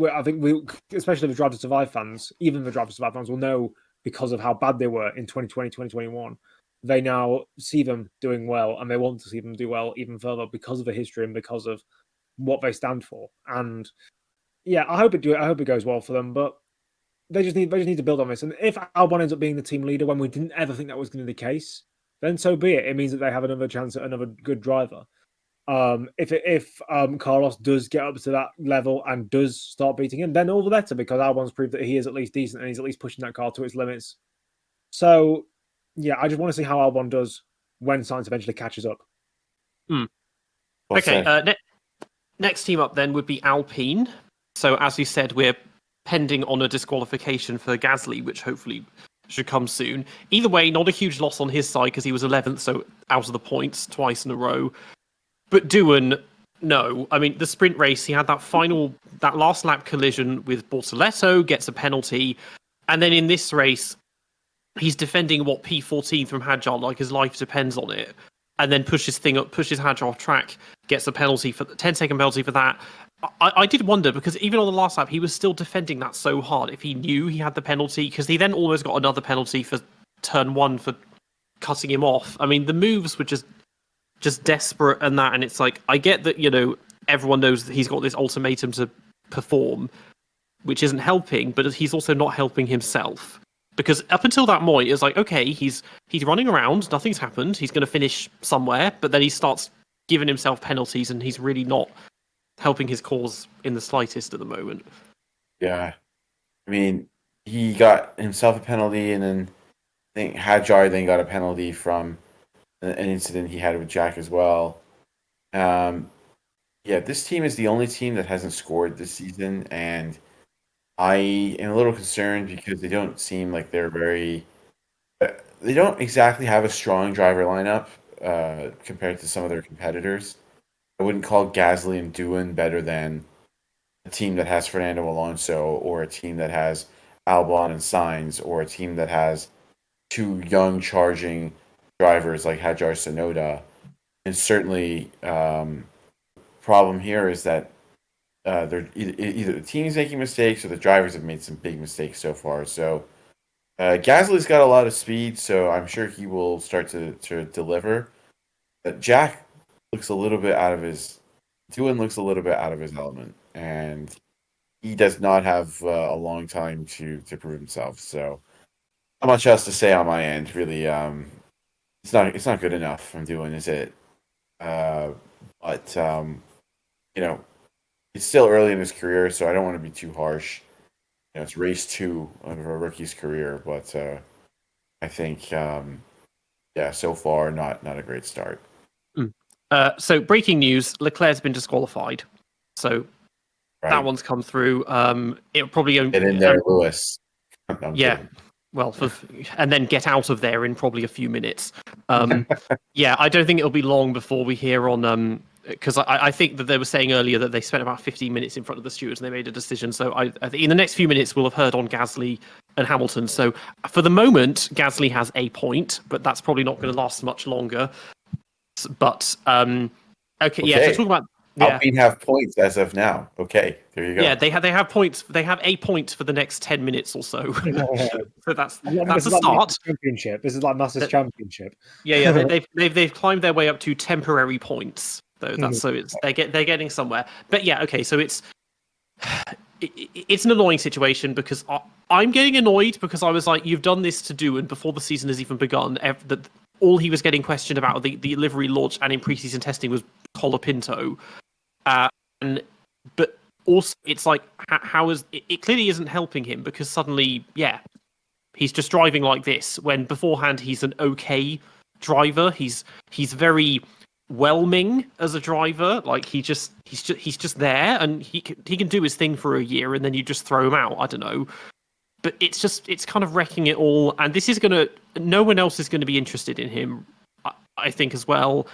especially the Drive to Survive fans, even the Drive to Survive fans will know because of how bad they were in 2020, 2021. They now see them doing well and they want to see them do well even further because of the history and because of what they stand for. And yeah, I hope it goes well for them, but they just need to build on this. And if Albon ends up being the team leader when we didn't ever think that was going to be the case, then so be it. It means that they have another chance at another good driver. If Carlos does get up to that level and does start beating him, then all the better because Albon's proved that he is at least decent and he's at least pushing that car to its limits. So yeah, I just want to see how Albon does when Sainz eventually catches up. Okay, next team up then would be Alpine. So as you said, we're pending on a disqualification for Gasly, which hopefully should come soon. Either way, not a huge loss on his side because he was 11th, so out of the points twice in a row. But Doohan, no. I mean, the sprint race, he had that last lap collision with Bortoleto, gets a penalty. And then in this race, he's defending P14 from Hadjar like his life depends on it. And then pushes Hadjar off track, gets a penalty for the 10-second penalty for that. I did wonder because even on the last lap, he was still defending that so hard. If he knew he had the penalty, because he then almost got another penalty for turn 1 for cutting him off. I mean, the moves were just desperate and that. And it's like, I get that, everyone knows that he's got this ultimatum to perform, which isn't helping, but he's also not helping himself. Because up until that point, it's like, okay, he's running around, nothing's happened, he's going to finish somewhere, but then he starts giving himself penalties, and he's really not helping his cause in the slightest at the moment. Yeah. I mean, he got himself a penalty, and then I think Hadjar then got a penalty from an incident he had with Jack as well. Yeah, this team is the only team that hasn't scored this season, and I am a little concerned because they don't seem like they don't exactly have a strong driver lineup compared to some of their competitors. I wouldn't call Gasly and Doohan better than a team that has Fernando Alonso or a team that has Albon and Sainz or a team that has two young charging drivers like Hadjar Sonoda. And certainly problem here is that they're either the team's making mistakes or the drivers have made some big mistakes so far. So Gasly's got a lot of speed, so I'm sure he will start to deliver. But Jack looks a little bit out of his. Doohan looks a little bit out of his element, and he does not have a long time to prove himself. So not much else to say on my end, really. It's not good enough from Doohan, is it? But it's still early in his career, so I don't want to be too harsh. It's race 2 of a rookie's career, but I think, so far, not a great start. So, breaking news, Leclerc's been disqualified. So, that one's come through. It'll probably... Get in there, Lewis. Yeah. Kidding. Well, and then get out of there in probably a few minutes. Yeah, I don't think it'll be long before we hear on... Because I think that they were saying earlier that they spent about 15 minutes in front of the stewards and they made a decision. So I think in the next few minutes we'll have heard on Gasly and Hamilton. So for the moment, Gasly has a point, but that's probably not going to last much longer. But yeah. So talk about Alpine have points as of now. Okay, there you go. Yeah, they have points. They have a point for the next 10 minutes or so. So that's a like start. Championship. This is like Masters Championship. Yeah. They've climbed their way up to temporary points though. They're getting somewhere. But yeah, okay. So it's an annoying situation because I'm getting annoyed because I was like, you've done this to Doohan before the season has even begun. All he was getting questioned about the livery launch and in preseason testing was Colapinto. But also, it's like, how is it clearly isn't helping him because suddenly, he's just driving like this when beforehand he's an okay driver. He's very whelming as a driver. Like he's just there and he can do his thing for a year and then you just throw him out. I don't know. But it's kind of wrecking it all. And this is no one else is going to be interested in him, I think, as well.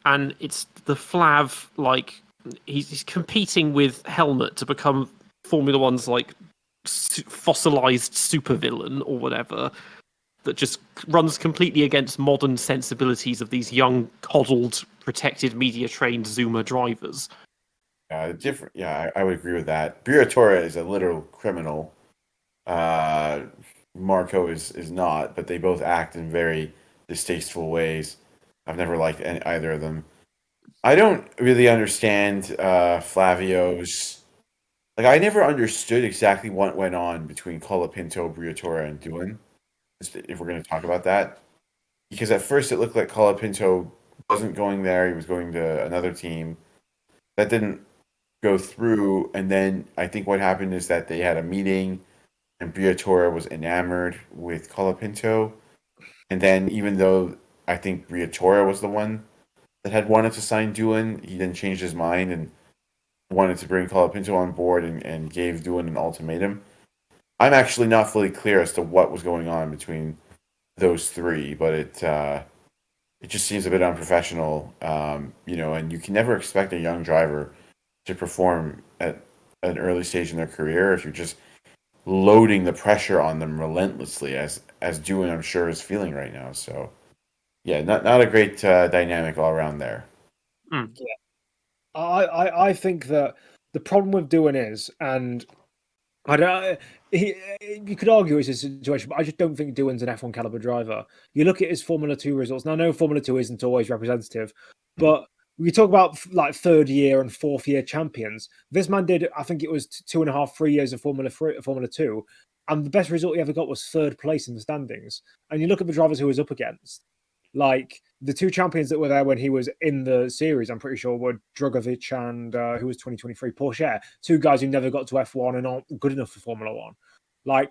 And it's the Flav, like, he's competing with Helmut to become Formula One's, like, fossilized supervillain or whatever that just runs completely against modern sensibilities of these young, coddled, protected, media-trained Zoomer drivers. I would agree with that. Briatore is a literal criminal. Marco is not, but they both act in very distasteful ways. I've never liked either of them. I don't really understand Flavio's. Like, I never understood exactly what went on between Colapinto, Briatore, and Doohan. If we're going to talk about that, because at first it looked like Colapinto wasn't going there; he was going to another team. That didn't go through, and then I think what happened is that they had a meeting. And Briatore was enamored with Colapinto. And then even though I think Briatore was the one that had wanted to sign Doohan, he then changed his mind and wanted to bring Colapinto on board and gave Doohan an ultimatum. I'm actually not fully clear as to what was going on between those three, but it just seems a bit unprofessional, and you can never expect a young driver to perform at an early stage in their career if you're just loading the pressure on them relentlessly, as Doohan, I'm sure, is feeling right now. So, yeah, not a great dynamic all around there. Yeah, I think that the problem with Doohan is, and I don't. You could argue it's a situation, but I just don't think Doohan's an F1 caliber driver. You look at his Formula 2 results. Now, I know Formula 2 isn't always representative, but we talk about like third year and fourth year champions. This man did, I think it was 2.5, 3 years of Formula 2, and the best result he ever got was third place in the standings. And you look at the drivers who he was up against, like the two champions that were there when he was in the series, I'm pretty sure were Drugovich and who was 2023 Porsche, two guys who never got to F1 and aren't good enough for Formula 1. Like,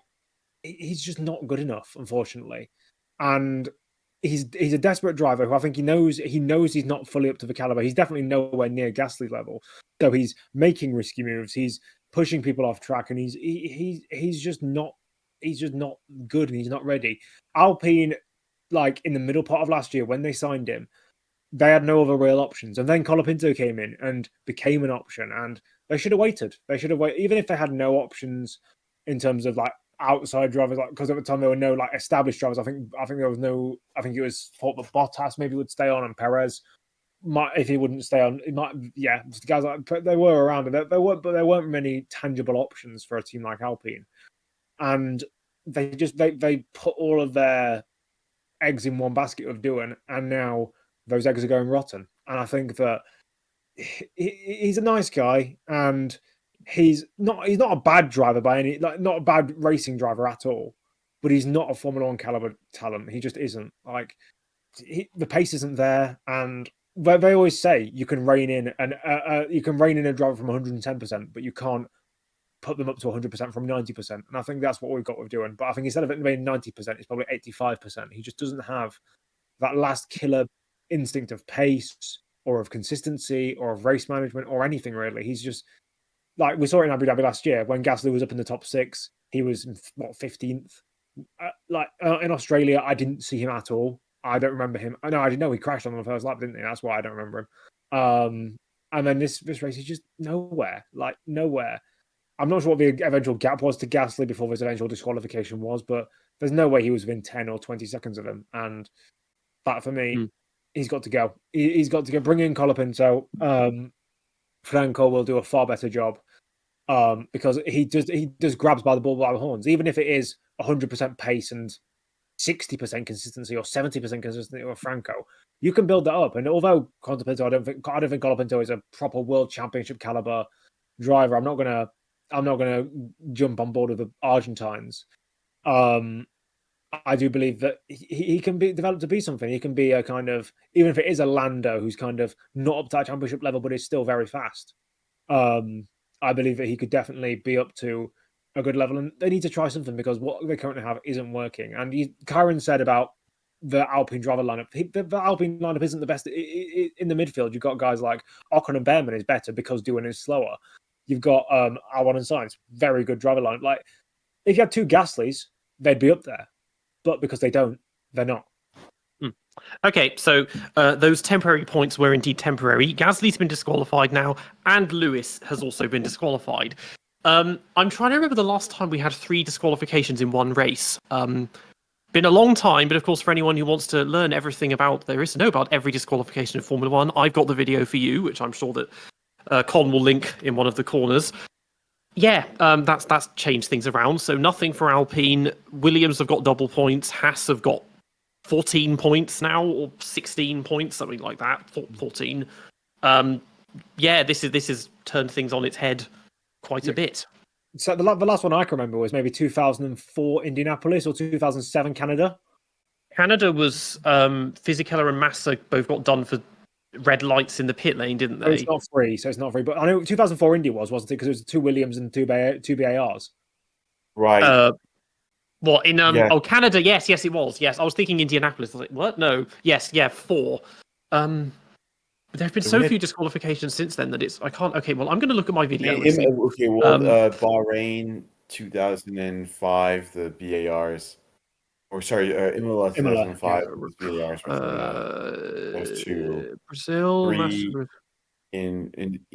he's just not good enough, unfortunately. And he's a desperate driver who I think he knows he's not fully up to the caliber. He's definitely nowhere near Gasly level. So he's making risky moves. He's pushing people off track, and he's just not good, and he's not ready. Alpine, like in the middle part of last year when they signed him, they had no other real options, and then Colapinto came in and became an option, and they should have waited. Even if they had no options in terms of like outside drivers, like because at the time there were no like established drivers. I think there was no. I think it was thought that Bottas maybe would stay on, and Perez might, if he wouldn't stay on, it might. Yeah, guys like they were around, but there weren't many tangible options for a team like Alpine, and they put all of their eggs in one basket of Doohan, and now those eggs are going rotten. And I think that he's a nice guy, and he's not a bad driver by any, like, not a bad racing driver at all, but he's not a Formula 1 caliber talent. He just isn't. Like, the pace isn't there, and they always say you can rein in a driver from 110%, but you can't put them up to 100% from 90%. And I think that's what we've got with Doohan. But I think instead of it being 90%, it's probably 85%. He just doesn't have that last killer instinct of pace or of consistency or of race management or anything, really. He's just, like, we saw it in Abu Dhabi last year when Gasly was up in the top 6. He was, 15th? In Australia, I didn't see him at all. I don't remember him. No, I didn't know he crashed on the first lap, didn't he? That's why I don't remember him. And then this race, he's just nowhere. I'm not sure what the eventual gap was to Gasly before this eventual disqualification was, but there's no way he was within 10 or 20 seconds of him. And that, for me, he's got to go. He's got to go. Bring in Colapinto. Franco will do a far better job because he just grabs by the ball by the horns, even if it is 100% pace and 60% consistency or 70% consistency with Franco. You can build that up. And although Colapinto, I don't think Colapinto is a proper world championship caliber driver. I'm not gonna jump on board with the Argentines. I do believe that he can be developed to be something. He can be a kind of, even if it is a Lando who's kind of not up to that championship level, but is still very fast. I believe that he could definitely be up to a good level, and they need to try something because what they currently have isn't working. And Ciaron said about the Alpine driver lineup, the Alpine lineup isn't the best in the midfield. You've got guys like Ocon and Behrman is better because Doohan is slower. You've got Albon and Sainz, very good driver lineup. Like if you had two Gaslys, they'd be up there. But because they don't, they're not. Okay, so those temporary points were indeed temporary. Gasly's been disqualified now, and Lewis has also been disqualified. I'm trying to remember the last time we had 3 disqualifications in one race. Been a long time, but of course, for anyone who wants to learn everything there is to know about every disqualification in Formula One, I've got the video for you, which I'm sure that Con will link in one of the corners. Yeah, that's changed things around. So nothing for Alpine. Williams have got double points. Haas have got 14 points now, or 16 points, something like that. 14. Yeah, this has turned things on its head quite a bit. So the last one I can remember was maybe 2004 Indianapolis or 2007 Canada. Canada was Fisichella and Massa both got done for red lights in the pit lane, didn't they? It's not free, so it's not free. But I know 2004 Indy wasn't it? Because it was 2 Williams and two BARs. Right. What in Canada? Yes, it was. Yes, I was thinking Indianapolis. I was like, what? No. Yes, 4. There have been so few disqualifications since then that I can't. Okay, well, I'm going to look at my video. Bahrain 2005, the BARs. Or sorry, Imola 2005, BARs. Those 2. Brazil. 3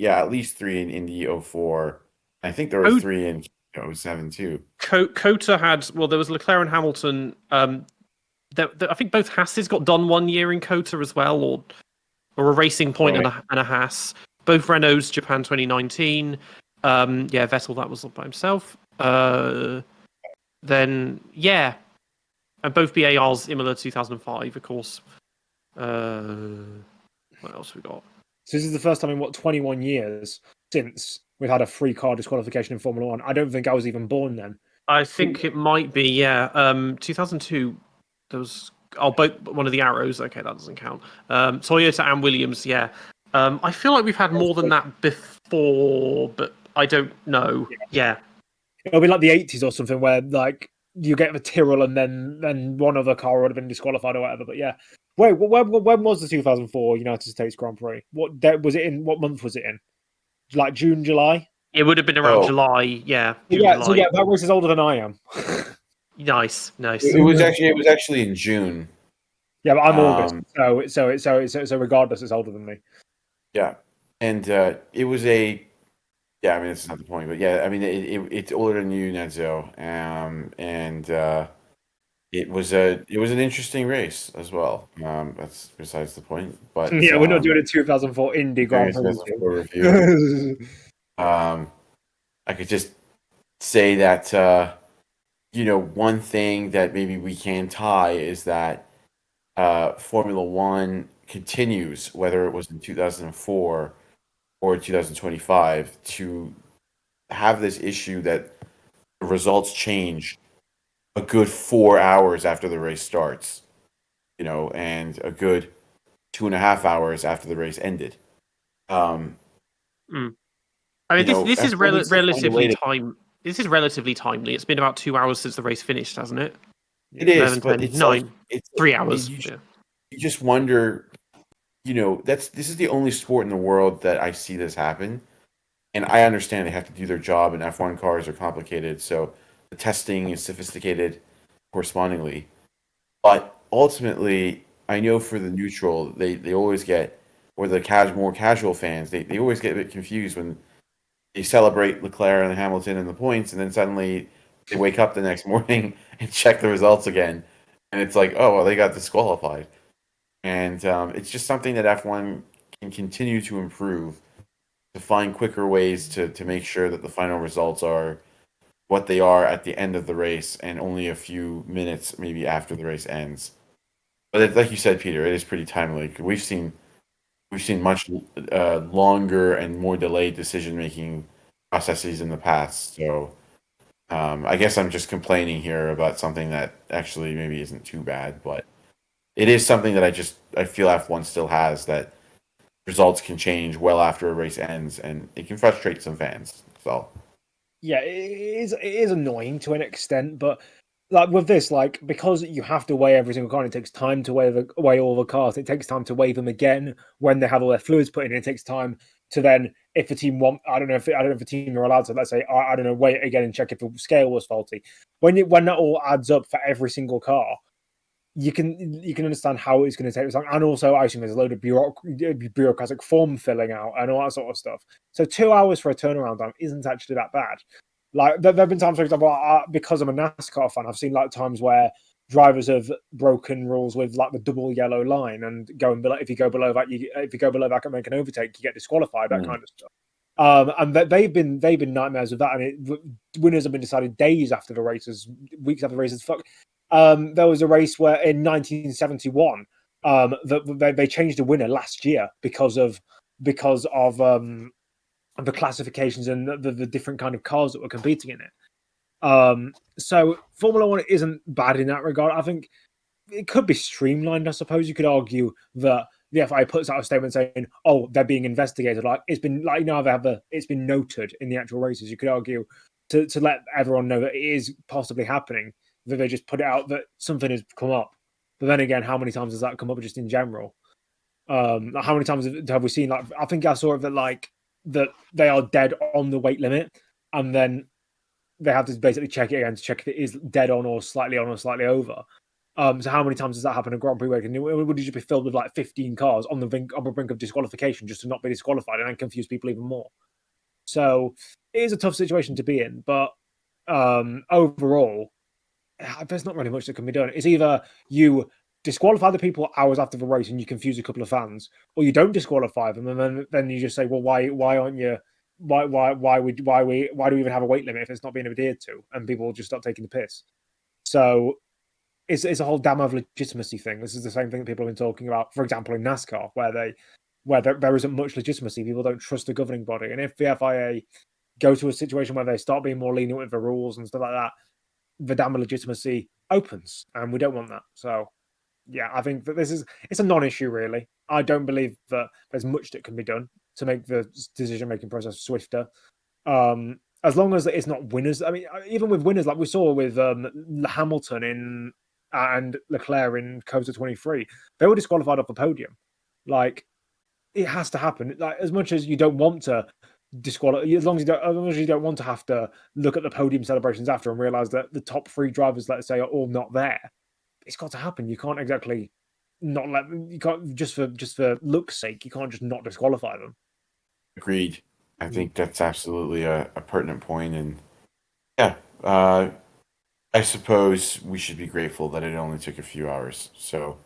at least 3 in Indy 04. I think there were 3 in 07 too. Cota had, there was Leclerc and Hamilton. I think both Haas's got done 1 year in Cota as well, or a Racing Point and a Haas. Both Renaults, Japan 2019. Vettel, that was by himself. Then, and both BARs, Imola 2005, of course. What else we got? So this is the first time in 21 years since we've had a free car disqualification in Formula One. I don't think I was even born then. I think it might be, 2002. There was both one of the arrows. Okay, that doesn't count. Toyota and Williams. I feel like we've had more than that before, but I don't know. Yeah. It'll be like the 80s or something where like you get the Tyrrell and then one other car would have been disqualified or whatever. But yeah. Wait, when was the 2004 United States Grand Prix? What month was it in? Like June, July? It would have been around July, June, July. So that race is older than I am. Nice. It was actually in June. Yeah, but I'm August, so regardless, it's older than me. Yeah, and it was a. Yeah, I mean, this is not the point, but yeah, I mean, it's older than you, Nedzo, and it was an interesting race as well. That's besides the point, but yeah, we're not doing a 2004 Indy Grand Prix review. I could just say that one thing that maybe we can tie is that Formula One continues, whether it was in 2004 or 2025, to have this issue that the results change a good 4 hours after the race starts, and a good 2.5 hours after the race ended. I mean, this is relatively time. This is relatively timely. It's been about 2 hours since the race finished, hasn't it? It is, 11, but 10, it's 3 hours. You just wonder. This is the only sport in the world that I see this happen, and I understand they have to do their job, and F1 cars are complicated, so the testing is sophisticated correspondingly. But ultimately, I know for the neutral, they always get, or the more casual fans, they always get a bit confused when they celebrate Leclerc and Hamilton and the points, and then suddenly they wake up the next morning and check the results again, and it's like, oh, well, they got disqualified. And it's just something that F1 can continue to improve, to find quicker ways to make sure that the final results are what they are at the end of the race and only a few minutes maybe after the race ends. But like you said, Peter, it is pretty timely. We've seen much longer and more delayed decision making processes in the past. So I guess I'm just complaining here about something that actually maybe isn't too bad, but it is something that I feel F1 still has, that results can change well after a race ends, and it can frustrate some fans. So Yeah, it is annoying to an extent, but like with this, like because you have to weigh every single car, and it takes time to weigh all the cars. It takes time to weigh them again when they have all their fluids put in. It takes time to then, if a team want, I don't know if the team are allowed to, let's say, I don't know, weigh it again and check if the scale was faulty. When that all adds up for every single car, you can understand how it's going to take time. And also, I assume there's a load of bureaucratic form filling out and all that sort of stuff. So 2 hours for a turnaround time isn't actually that bad. Like there have been times, for example, because I'm a NASCAR fan, I've seen like times where drivers have broken rules with like the double yellow line and going below. If you go below that, can make an overtake, you get disqualified. That kind of stuff. And they've been nightmares with that. And winners have been decided days after the races, weeks after the races. There was a race where in 1971, they changed the winner last year because of the classifications and the different kind of cars that were competing in it. So Formula One isn't bad in that regard. I think it could be streamlined. I suppose you could argue that the FIA puts out a statement saying, "Oh, they're being investigated." Like it's been like it's been noted in the actual races. You could argue to let everyone know that it is possibly happening, that they just put it out that something has come up. But then again, how many times has that come up just in general? How many times have we seen? Like I think I saw it that they are dead on the weight limit, and then they have to basically check it again to check if it is dead on or slightly over. So how many times does that happen in Grand Prix weekend? Would you just be filled with like 15 cars on the brink of disqualification just to not be disqualified and then confuse people even more? So it is a tough situation to be in, but overall, there's not really much that can be done. It's either you disqualify the people hours after the race and you confuse a couple of fans, or you don't disqualify them, and then you just say, well, why aren't you? Why do we even have a weight limit if it's not being adhered to? And people will just start taking the piss. So it's a whole damn of legitimacy thing. This is the same thing that people have been talking about, for example, in NASCAR, where there isn't much legitimacy. People don't trust the governing body, and if the FIA go to a situation where they start being more lenient with the rules and stuff like that, the damn legitimacy opens, and we don't want that. So yeah, I think that it's a non-issue really. I don't believe that there's much that can be done to make the decision-making process swifter. As long as it's not winners. I mean, even with winners, like we saw with Hamilton and Leclerc in Coaster 23, they were disqualified off the podium. Like, it has to happen. Like, as much as you don't want to disqualify, as long as you don't want to have to look at the podium celebrations after and realize that the top three drivers, let's say, are all not there. It's got to happen. You can't exactly you can't just for look's sake, you can't just not disqualify them. Agreed. I think that's absolutely a pertinent point, and yeah, I suppose we should be grateful that it only took a few hours. So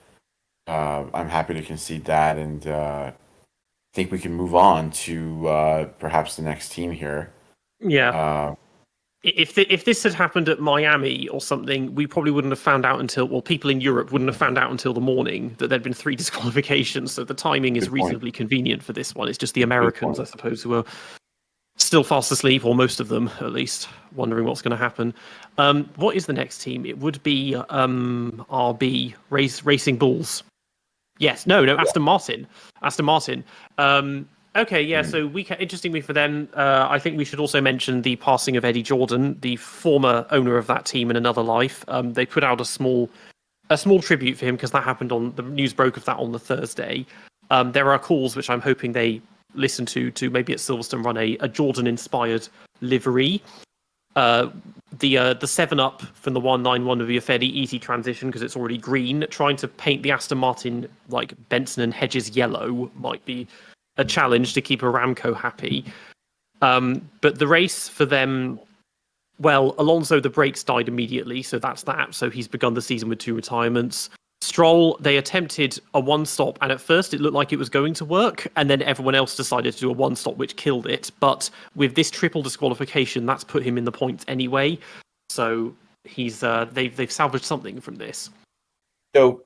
I'm happy to concede that, and think we can move on to perhaps the next team here. Yeah. If this had happened at Miami or something, we probably wouldn't have found out people in Europe wouldn't have found out until the morning that there'd been 3 disqualifications. So the timing is reasonably convenient for this one. It's just the Americans, I suppose, who are still fast asleep, or most of them at least, wondering what's going to happen. What is the next team? It would be RB Racing Bulls. Yes, no, Aston Martin. Aston Martin. Okay, yeah, so interestingly for them, I think we should also mention the passing of Eddie Jordan, the former owner of that team in another life. They put out a small tribute for him because that happened the news broke of that on the Thursday. There are calls which I'm hoping they listen to maybe at Silverstone run a Jordan-inspired livery. The 7-Up from the 191 would be a fairly easy transition because it's already green. Trying to paint the Aston Martin like Benson and Hedges yellow might be a challenge to keep Aramco happy. But the race for them, well, Alonso, the brakes died immediately, so that's that. So he's begun the season with 2 retirements. Stroll, they attempted a one-stop, and at first it looked like it was going to work, and then everyone else decided to do a one-stop, which killed it. But with this triple disqualification, that's put him in the points anyway. So he's they've salvaged something from this. So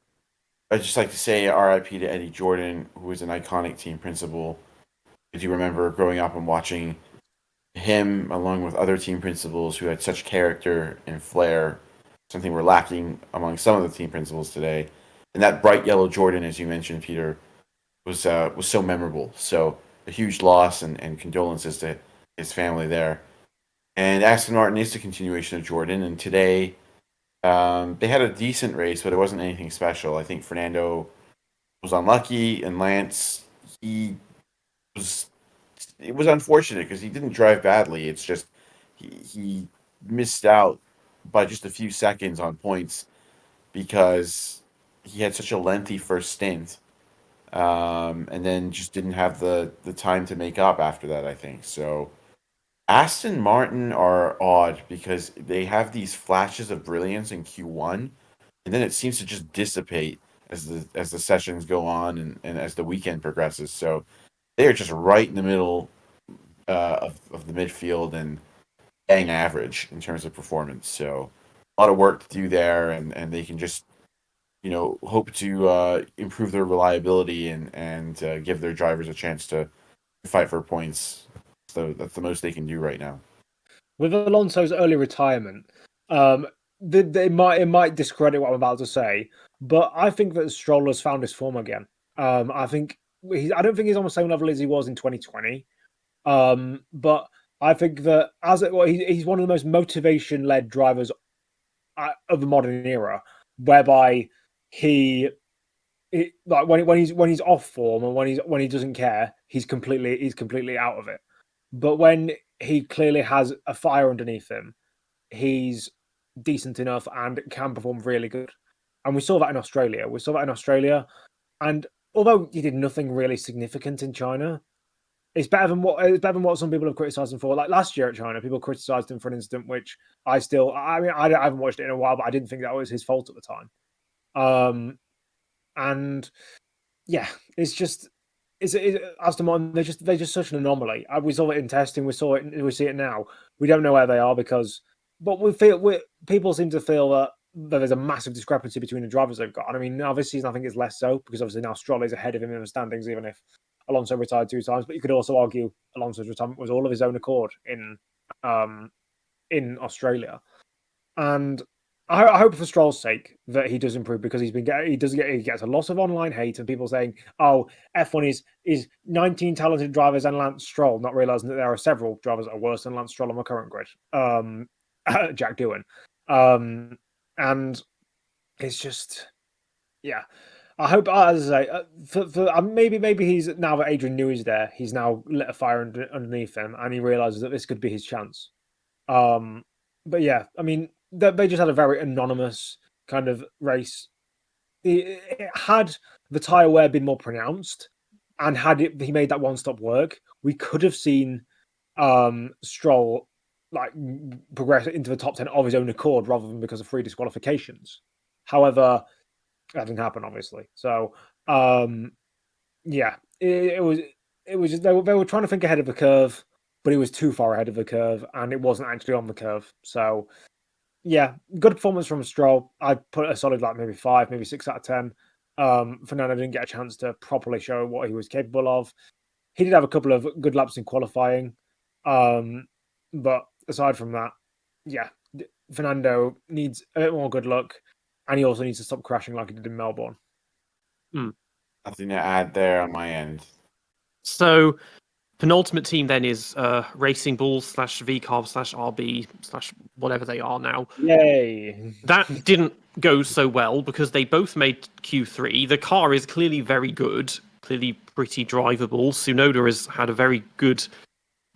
I'd just like to say RIP to Eddie Jordan, who was an iconic team principal. I do remember growing up and watching him along with other team principals who had such character and flair, something we're lacking among some of the team principals today. And that bright yellow Jordan, as you mentioned, Peter, was so memorable. So a huge loss, and condolences to his family there. And Aston Martin is the continuation of Jordan, and today they had a decent race, but it wasn't anything special. I think Fernando was unlucky, and Lance, it was unfortunate because he didn't drive badly. It's just he missed out by just a few seconds on points because he had such a lengthy first stint, and then just didn't have the time to make up after that, I think. So Aston Martin are odd because they have these flashes of brilliance in Q1, and then it seems to just dissipate as the sessions go on and as the weekend progresses. So they are just right in the middle of the midfield and bang average in terms of performance. So a lot of work to do there, and they can just hope to improve their reliability and give their drivers a chance to fight for points. So that's the most they can do right now. With Alonso's early retirement, it might discredit what I'm about to say, but I think that Stroll has found his form again. I don't think he's on the same level as he was in 2020, but I think that he's one of the most motivation-led drivers of the modern era, whereby when he's off form and when he doesn't care, he's completely out of it. But when he clearly has a fire underneath him, he's decent enough and can perform really good. And we saw that in Australia. And although he did nothing really significant in China, it's better than what some people have criticised him for. Like last year at China, people criticised him for an incident which I haven't watched it in a while, but I didn't think that was his fault at the time. And yeah, it's Aston Martin. They're just such an anomaly. We saw it in testing. We see it now. We don't know where they are but people seem to feel that there's a massive discrepancy between the drivers they've got. And I mean, now this season I think it's less so because obviously now Stroll is ahead of him in the standings, even if Alonso retired 2 times. But you could also argue Alonso's retirement was all of his own accord in Australia. And I hope for Stroll's sake that he does improve because he gets a lot of online hate and people saying, "Oh, F1 is 19 talented drivers and Lance Stroll," not realizing that there are several drivers that are worse than Lance Stroll on the current grid. Jack Doohan, and it's just, yeah. I hope, as I say, maybe he's now that Adrian Newey is there, he's now lit a fire underneath him and he realizes that this could be his chance. But yeah, I mean, they just had a very anonymous kind of race. Had the tyre wear been more pronounced, and he made that one-stop work, we could have seen Stroll progress into the top 10 of his own accord rather than because of 3 disqualifications. However, that didn't happen, obviously. So, yeah, it was just, they were trying to think ahead of the curve, but he was too far ahead of the curve, and it wasn't actually on the curve. So, yeah, good performance from Stroll. I'd put a solid maybe 5, maybe 6 out of 10. Fernando didn't get a chance to properly show what he was capable of. He did have a couple of good laps in qualifying, but aside from that, yeah, Fernando needs a bit more good luck, and he also needs to stop crashing like he did in Melbourne. Nothing to add there on my end. So, penultimate team then is Racing Bulls / VCarb / RB / whatever they are now. Yay! That didn't go so well because they both made Q3. The car is clearly very good, clearly pretty drivable. Tsunoda has had a very good...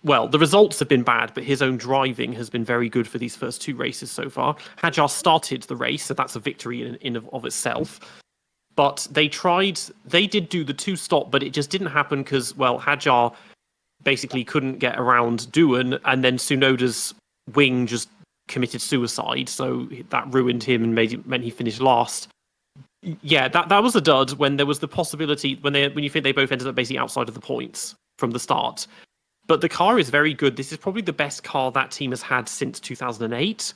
Well, the results have been bad, but his own driving has been very good for these first 2 races so far. Hadjar started the race, so that's a victory in of itself. But they did do the 2-stop, but it just didn't happen because, well, Hadjar basically couldn't get around Doohan, and then Tsunoda's wing just committed suicide, so that ruined him and meant he finished last. Yeah, that was a dud when there was the possibility when you think they both ended up basically outside of the points from the start. But the car is very good. This is probably the best car that team has had since 2008.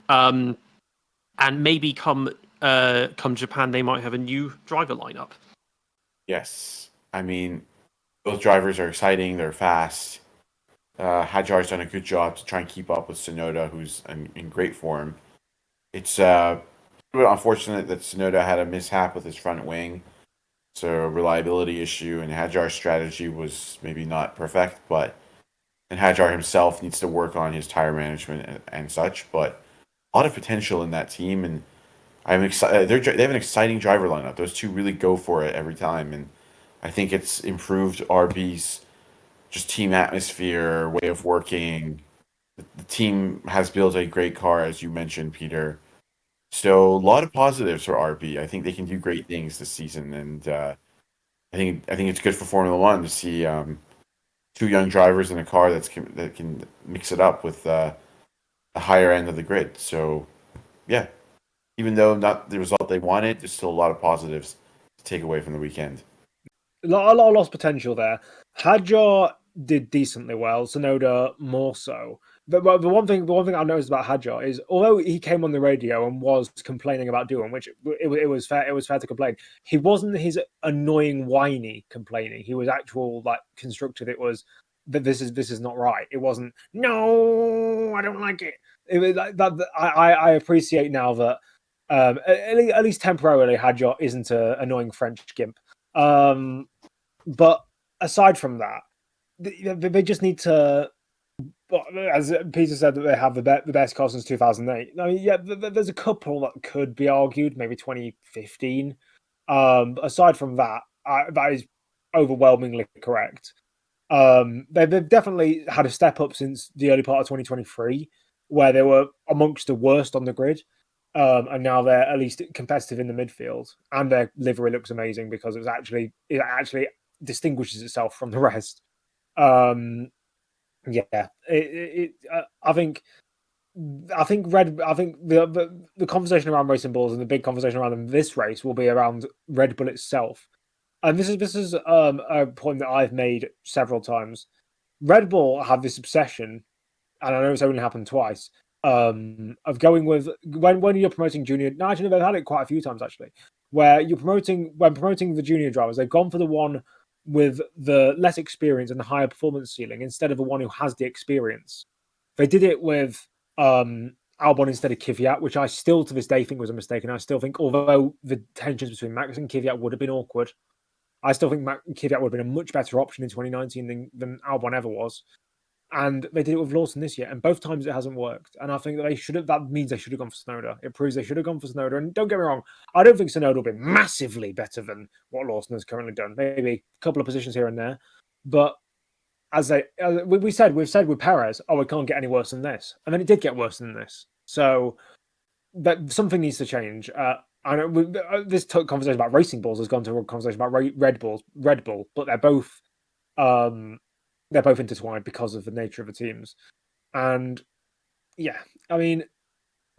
And maybe come Japan, they might have a new driver lineup. Yes, I mean, those drivers are exciting. They're fast. Hadjar's done a good job to try and keep up with Tsunoda, who's in great form. It's a bit unfortunate that Tsunoda had a mishap with his front wing, so a reliability issue, and Hadjar's strategy was maybe not perfect, and Hadjar himself needs to work on his tire management and such, but a lot of potential in that team, and I'm excited. They have an exciting driver lineup. Those two really go for it every time, and I think it's improved RB's just team atmosphere, way of working. The team has built a great car, as you mentioned, Peter. So a lot of positives for RB. I think they can do great things this season, and I think it's good for Formula One to see two young drivers in a car that can mix it up with a higher end of the grid. So yeah, even though not the result they wanted, there's still a lot of positives to take away from the weekend. A lot of lost potential there. Hadjar did decently well, Tsunoda more so. But the one thing I noticed about Hadjar is, although he came on the radio and was complaining about Doohan, which it was fair to complain, he wasn't his annoying, whiny complaining. He was actual constructive. It was that this is not right. It wasn't no, I don't like it. It was like that. I appreciate now that at least temporarily Hadjar isn't an annoying French gimp. But aside from that, they just need to. As Peter said, that they have the best car since 2008. I mean, yeah, there's a couple that could be argued, maybe 2015. Aside from that, that is overwhelmingly correct. They've definitely had a step up since the early part of 2023, where they were amongst the worst on the grid. And now they're at least competitive in the midfield, and their livery looks amazing because it actually distinguishes itself from the rest. Yeah, I think the conversation around racing balls and the big conversation around this race will be around Red Bull itself, and this is a point that I've made several times. Red Bull have this obsession, and I know it's only happened twice, of going with when you're promoting junior. No, actually, they've had it quite a few times actually, where promoting the junior drivers, they've gone for the one with the less experience and the higher performance ceiling instead of the one who has the experience. They did it with Albon instead of Kvyat, which I still to this day think was a mistake. And I still think, although the tensions between Max and Kvyat would have been awkward, I still think Kvyat would have been a much better option in 2019 than Albon ever was. And they did it with Lawson this year, and both times it hasn't worked. And I think that that means they should have gone for Tsunoda. It proves they should have gone for Tsunoda. And don't get me wrong, I don't think Tsunoda will be massively better than what Lawson has currently done. Maybe a couple of positions here and there. But we've said with Perez, it can't get any worse than this. And then it did get worse than this. So that something needs to change. I know this conversation about racing balls has gone to a conversation about Red Bull, but they're both intertwined because of the nature of the teams. And yeah, I mean,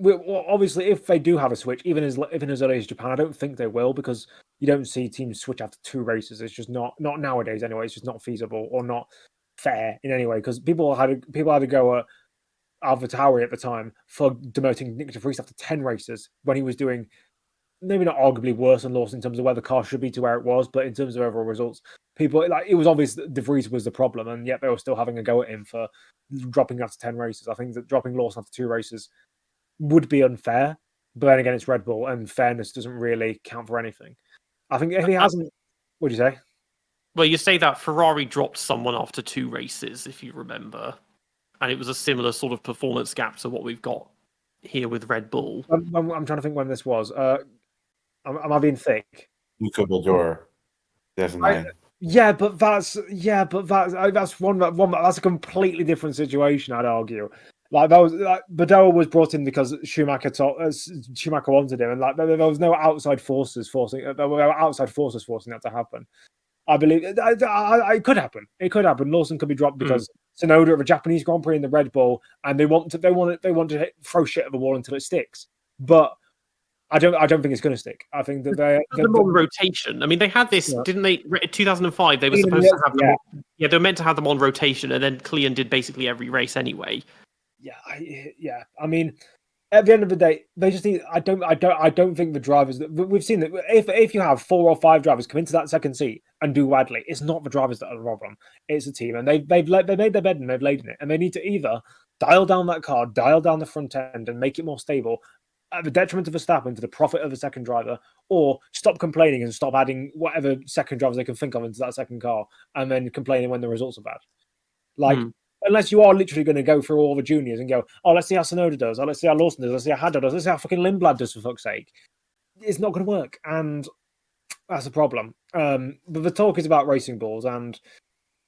obviously, if they do have a switch, even as early as Japan, I don't think they will, because you don't see teams switch after 2 races. It's just not nowadays anyway. It's just not feasible or not fair in any way, because people had to go at AlphaTauri at the time for demoting Nick de Vries after 10 races when he was doing maybe not arguably worse than Lawson in terms of where the car should be to where it was, but in terms of overall results, people it was obvious that de Vries was the problem, and yet they were still having a go at him for dropping after 10 races. I think that dropping Lawson after 2 races would be unfair, but then again, it's Red Bull, and fairness doesn't really count for anything. I think if he hasn't, what do you say? Well, you say that Ferrari dropped someone after 2 races, if you remember, and it was a similar sort of performance gap to what we've got here with Red Bull. I'm trying to think when this was. Am I being thick? Luca Baldor, 2009. That's a completely different situation, I'd argue. Like that was Badell was brought in because Schumacher wanted him, and there was no outside forces forcing that to happen. I believe it could happen. It could happen. Lawson could be dropped because Tsunoda of a Japanese Grand Prix in the Red Bull, and they want to throw shit at the wall until it sticks. But I don't think it's going to stick. I think that they're on rotation. I mean, they had this, didn't they? 2005, they were supposed to have them. Yeah, they were meant to have them on rotation, and then Clean did basically every race anyway. Yeah. I mean, at the end of the day, they just need. I don't think the drivers. We've seen that if you have 4 or 5 drivers come into that second seat and do badly, it's not the drivers that are the problem. It's the team, and they've made their bed and they've laid in it, and they need to either dial down that car, dial down the front end, and make it more stable, at the detriment of Verstappen to the profit of the second driver, or stop complaining and stop adding whatever second drivers they can think of into that second car, and then complaining when the results are bad. Like. Unless you are literally going to go through all the juniors and go, oh, let's see how Tsunoda does, let's see how Lawson does, let's see how Haddo does, let's see how fucking Lindblad does, for fuck's sake. It's not going to work, and that's a problem. But the talk is about Racing Bulls, and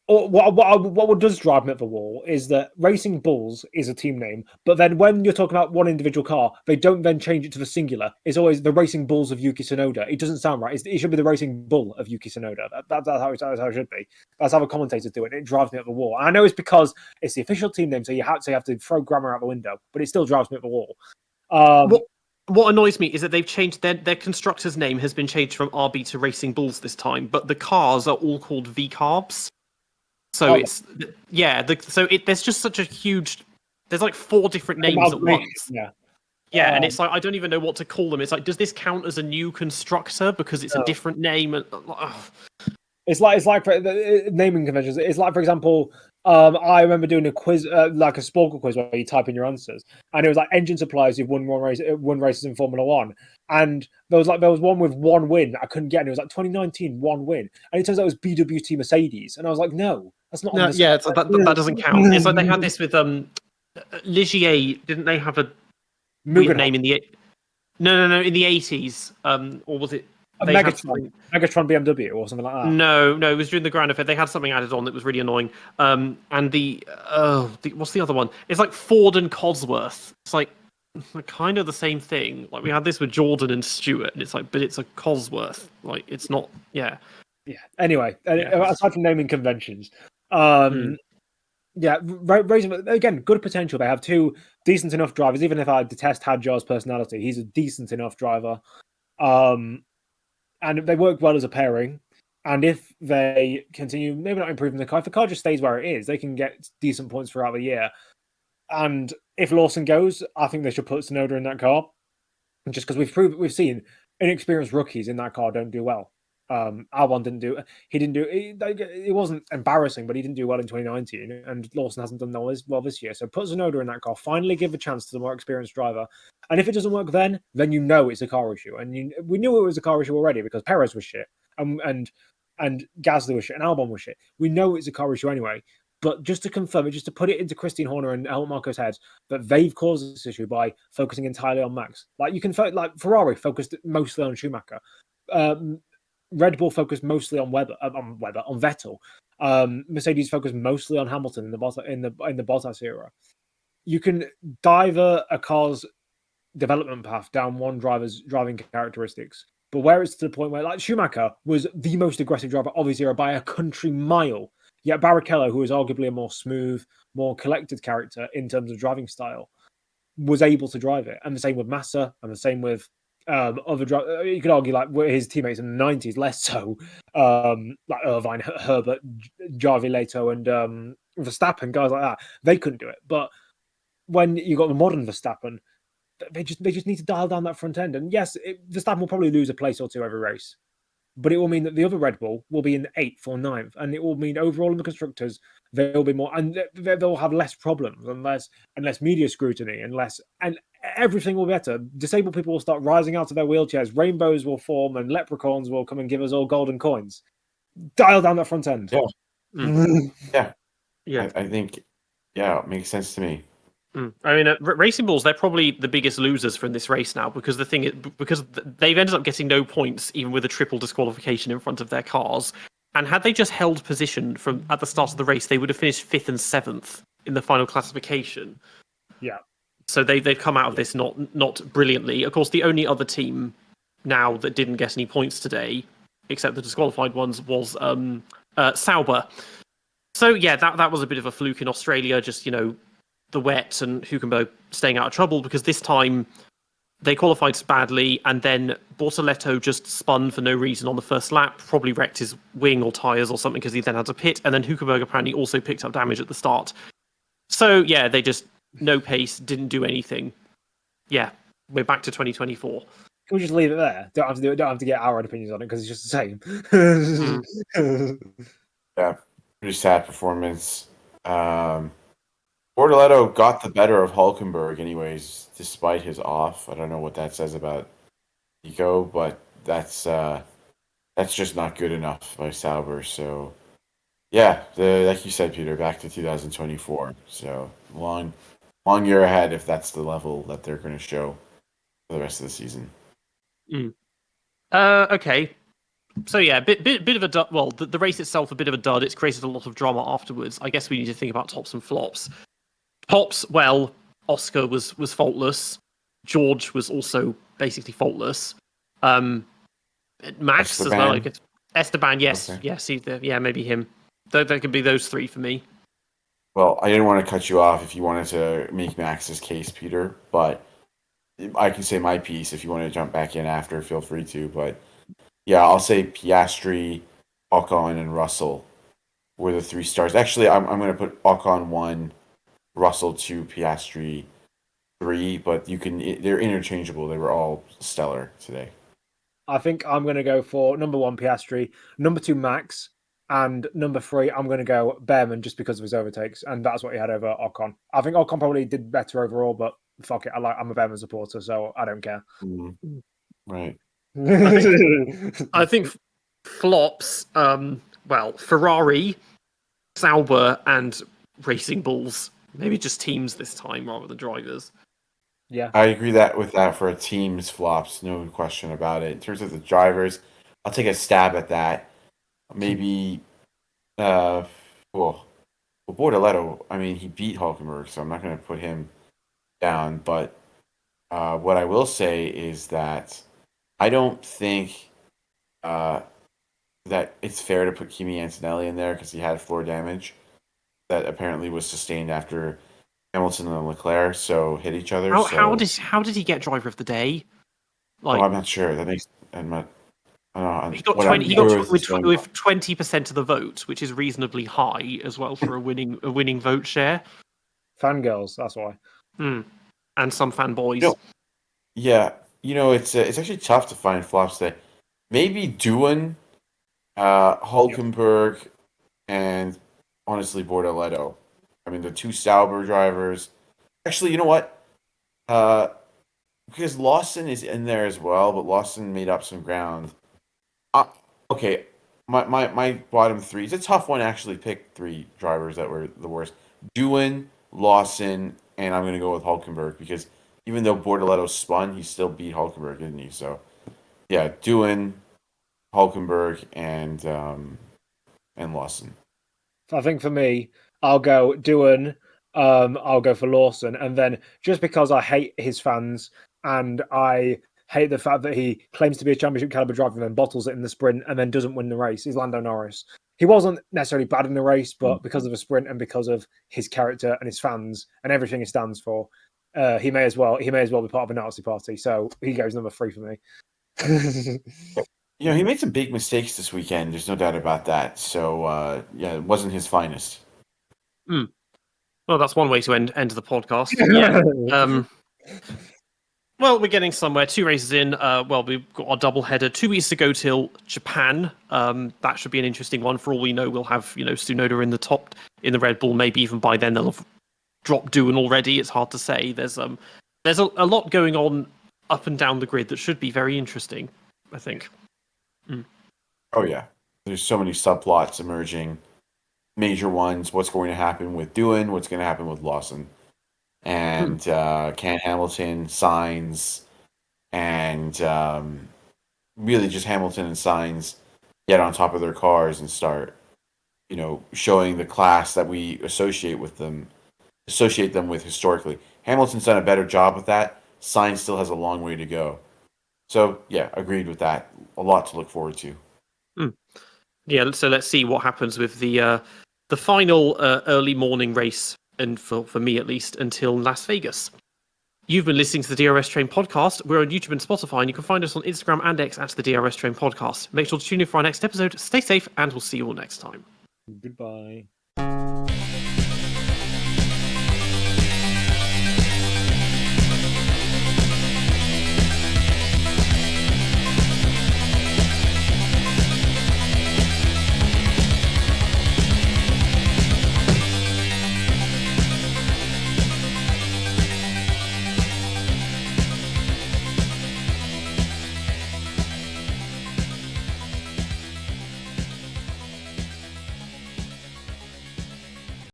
what does drive me up the wall is that Racing Bulls is a team name, but then when you're talking about one individual car, they don't then change it to the singular. It's always the Racing Bulls of Yuki Tsunoda. It doesn't sound right. It should be the Racing Bull of Yuki Tsunoda. That's how it should be. That's how the commentators do it. It drives me up the wall. And I know it's because it's the official team name, so you have to throw grammar out the window, but it still drives me up the wall. What annoys me is that they've changed their constructor's name has been changed from RB to Racing Bulls this time, but the cars are all called V-Carbs. So there's just such a huge. There's like 4 different names at once. Yeah, and it's like I don't even know what to call them. It's like, does this count as a new constructor because it's a different name? It's like for naming conventions. It's like, for example, I remember doing a quiz, like a Sporkle quiz, where you type in your answers, and it was like engine suppliers who've won races in Formula One, and there was one with 1 win I couldn't get, and it was like 2019 1 win, and it turns out it was BWT Mercedes, and I was like, no, that's not. No, yeah, that doesn't count. It's like they had this with Ligier. Didn't they have a weird name in the? No, in the 80s, or was it? Megatron BMW or something like that. No, it was during the Grand Affair. They had something added on that was really annoying. And what's the other one? It's like Ford and Cosworth. It's like kind of the same thing. Like we had this with Jordan and Stewart, and it's like, but it's a Cosworth. Like it's not. Yeah. Anyway, aside from naming conventions, Racing again, good potential. They have 2 decent enough drivers. Even if I detest Hadjar's personality, he's a decent enough driver. And they work well as a pairing. And if they continue, maybe not improving the car, if the car just stays where it is, they can get decent points throughout the year. And if Lawson goes, I think they should put Tsunoda in that car, just because we've seen inexperienced rookies in that car don't do well. Albon didn't do. It wasn't embarrassing, but he didn't do well in 2019, and Lawson hasn't done well this year. So put Tsunoda in that car. Finally, give a chance to the more experienced driver. And if it doesn't work, then you know it's a car issue. And we knew it was a car issue already because Perez was shit, and Gasly was shit, and Albon was shit. We know it's a car issue anyway. But just to confirm it, just to put it into Christine Horner and Helmut Marko's heads, that they've caused this issue by focusing entirely on Max. Like Ferrari focused mostly on Schumacher. Red Bull focused mostly on Vettel. Mercedes focused mostly on Hamilton in the Bottas era. You can divert a car's development path down one driver's driving characteristics, but where it's to the point where, like, Schumacher was the most aggressive driver of his era by a country mile, yet Barrichello, who is arguably a more smooth, more collected character in terms of driving style, was able to drive it. And the same with Massa, and the same with other drivers. You could argue like his teammates in the 90s, less so, like Irvine, Herbert, Jarvi Leto, and Verstappen, guys like that. They couldn't do it. But when you got the modern Verstappen, they just need to dial down that front end. And yes, Verstappen will probably lose a place or two every race, but it will mean that the other Red Bull will be in 8th or 9th, and it will mean overall in the constructors they'll be more, and they'll have less problems and less media scrutiny and everything will be better. Disabled people will start rising out of their wheelchairs, rainbows will form, and leprechauns will come and give us all golden coins. Dial down that front end. Yeah. I think it makes sense to me. I mean, Racing Bulls, they're probably the biggest losers from this race now because they've ended up getting no points even with a triple disqualification in front of their cars. And had they just held position from at the start of the race, they would have finished 5th and 7th in the final classification. Yeah. So they've come out of this not brilliantly. Of course, the only other team now that didn't get any points today except the disqualified ones, was Sauber. So yeah, that was a bit of a fluke in Australia. Just the wet and Hülkenberg staying out of trouble, because this time they qualified badly, and then Bortoleto just spun for no reason on the first lap, probably wrecked his wing or tyres or something because he then had to pit, and then Hülkenberg apparently also picked up damage at the start. So yeah, they just no pace, didn't do anything. Yeah, we're back to 2024. Can we just leave it there? Don't have to get our own opinions on it because it's just the same. Yeah, pretty sad performance. Bortoleto got the better of Hulkenberg anyways, despite his off. I don't know what that says about Nico, but that's just not good enough by Sauber. So yeah, like you said, Peter, back to 2024. So long year ahead if that's the level that they're going to show for the rest of the season. Okay. So yeah, bit of a dud. Well, the race itself a bit of a dud. It's created a lot of drama afterwards. I guess we need to think about tops and flops. Tops, well, Oscar was faultless. George was also basically faultless. Max Esteban. as well. I guess. Esteban, yes, Okay. yes, maybe him. There could be those three for me. Well, I didn't want to cut you off if you wanted to make Max's case, Peter, but I can say my piece if you want to jump back in after. Feel free to, but yeah, I'll say Piastri, Ocon, and Russell were the 3 stars. Actually, I'm going to put Ocon 1, Russell 2, Piastri 3, but they're interchangeable. They were all stellar today. I think I'm going to go for number 1 Piastri, number 2 Max, and number 3 I'm going to go Behrman just because of his overtakes, and that's what he had over Ocon. I think Ocon probably did better overall, but fuck it, I'm a Behrman supporter, so I don't care. Right. I think flops. Well, Ferrari, Sauber, and Racing Bulls. Maybe just teams this time rather than drivers. Yeah, I agree with that for a team's flops, no question about it. In terms of the drivers, I'll take a stab at that. Maybe, Bortoleto, I mean, he beat Hulkenberg, so I'm not going to put him down. But what I will say is that I don't think that it's fair to put Kimi Antonelli in there because he had floor damage that apparently was sustained after Hamilton and Leclerc hit each other. How did he get driver of the day? Like, I'm not sure. That makes I'm not. he got 20. He got with 20% of the vote, which is reasonably high as well for a winning vote share. fangirls, that's why. And some fanboys. Yeah, it's actually tough to find flops there. Maybe Doohan, Hulkenberg, and honestly Bortoleto. I mean, the 2 Sauber drivers. Actually, you know what? Because Lawson is in there as well, but Lawson made up some ground. Okay, my bottom 3. It's a tough one to actually pick 3 drivers that were the worst. Doohan, Lawson, and I'm going to go with Hulkenberg because even though Bortoleto spun, he still beat Hulkenberg, didn't he? So, yeah, Doohan, Hulkenberg, and Lawson. I think for me, I'll go Doohan, I'll go for Lawson, and then just because I hate his fans and I hate the fact that he claims to be a championship caliber driver and then bottles it in the sprint and then doesn't win the race, is Lando Norris. He wasn't necessarily bad in the race, but because of a sprint and because of his character and his fans and everything he stands for, he may as well be part of a Nazi party. So he goes number 3 for me. He made some big mistakes this weekend. There's no doubt about that. So, it wasn't his finest. Well, that's one way to end the podcast. Yeah. Well, we're getting somewhere. 2 races in. We've got our double header. 2 weeks to go till Japan. That should be an interesting one. For all we know, we'll have Tsunoda in the top in the Red Bull. Maybe even by then they'll have dropped Doohan already. It's hard to say. There's a lot going on up and down the grid that should be very interesting, I think. Oh yeah, there's so many subplots emerging. Major ones. What's going to happen with Doohan? What's going to happen with Lawson? And can Hamilton, Sainz, and really just Hamilton and Sainz get on top of their cars and start, showing the class that we associate them with historically. Hamilton's done a better job with that. Sainz still has a long way to go. So yeah, agreed with that. A lot to look forward to. Yeah, so let's see what happens with the final early morning race, and for me at least, until Las Vegas. You've been listening to the DRS Train podcast. We're on YouTube and Spotify, and you can find us on Instagram and X at the DRS Train podcast. Make sure to tune in for our next episode. Stay safe, and we'll see you all next time. Goodbye.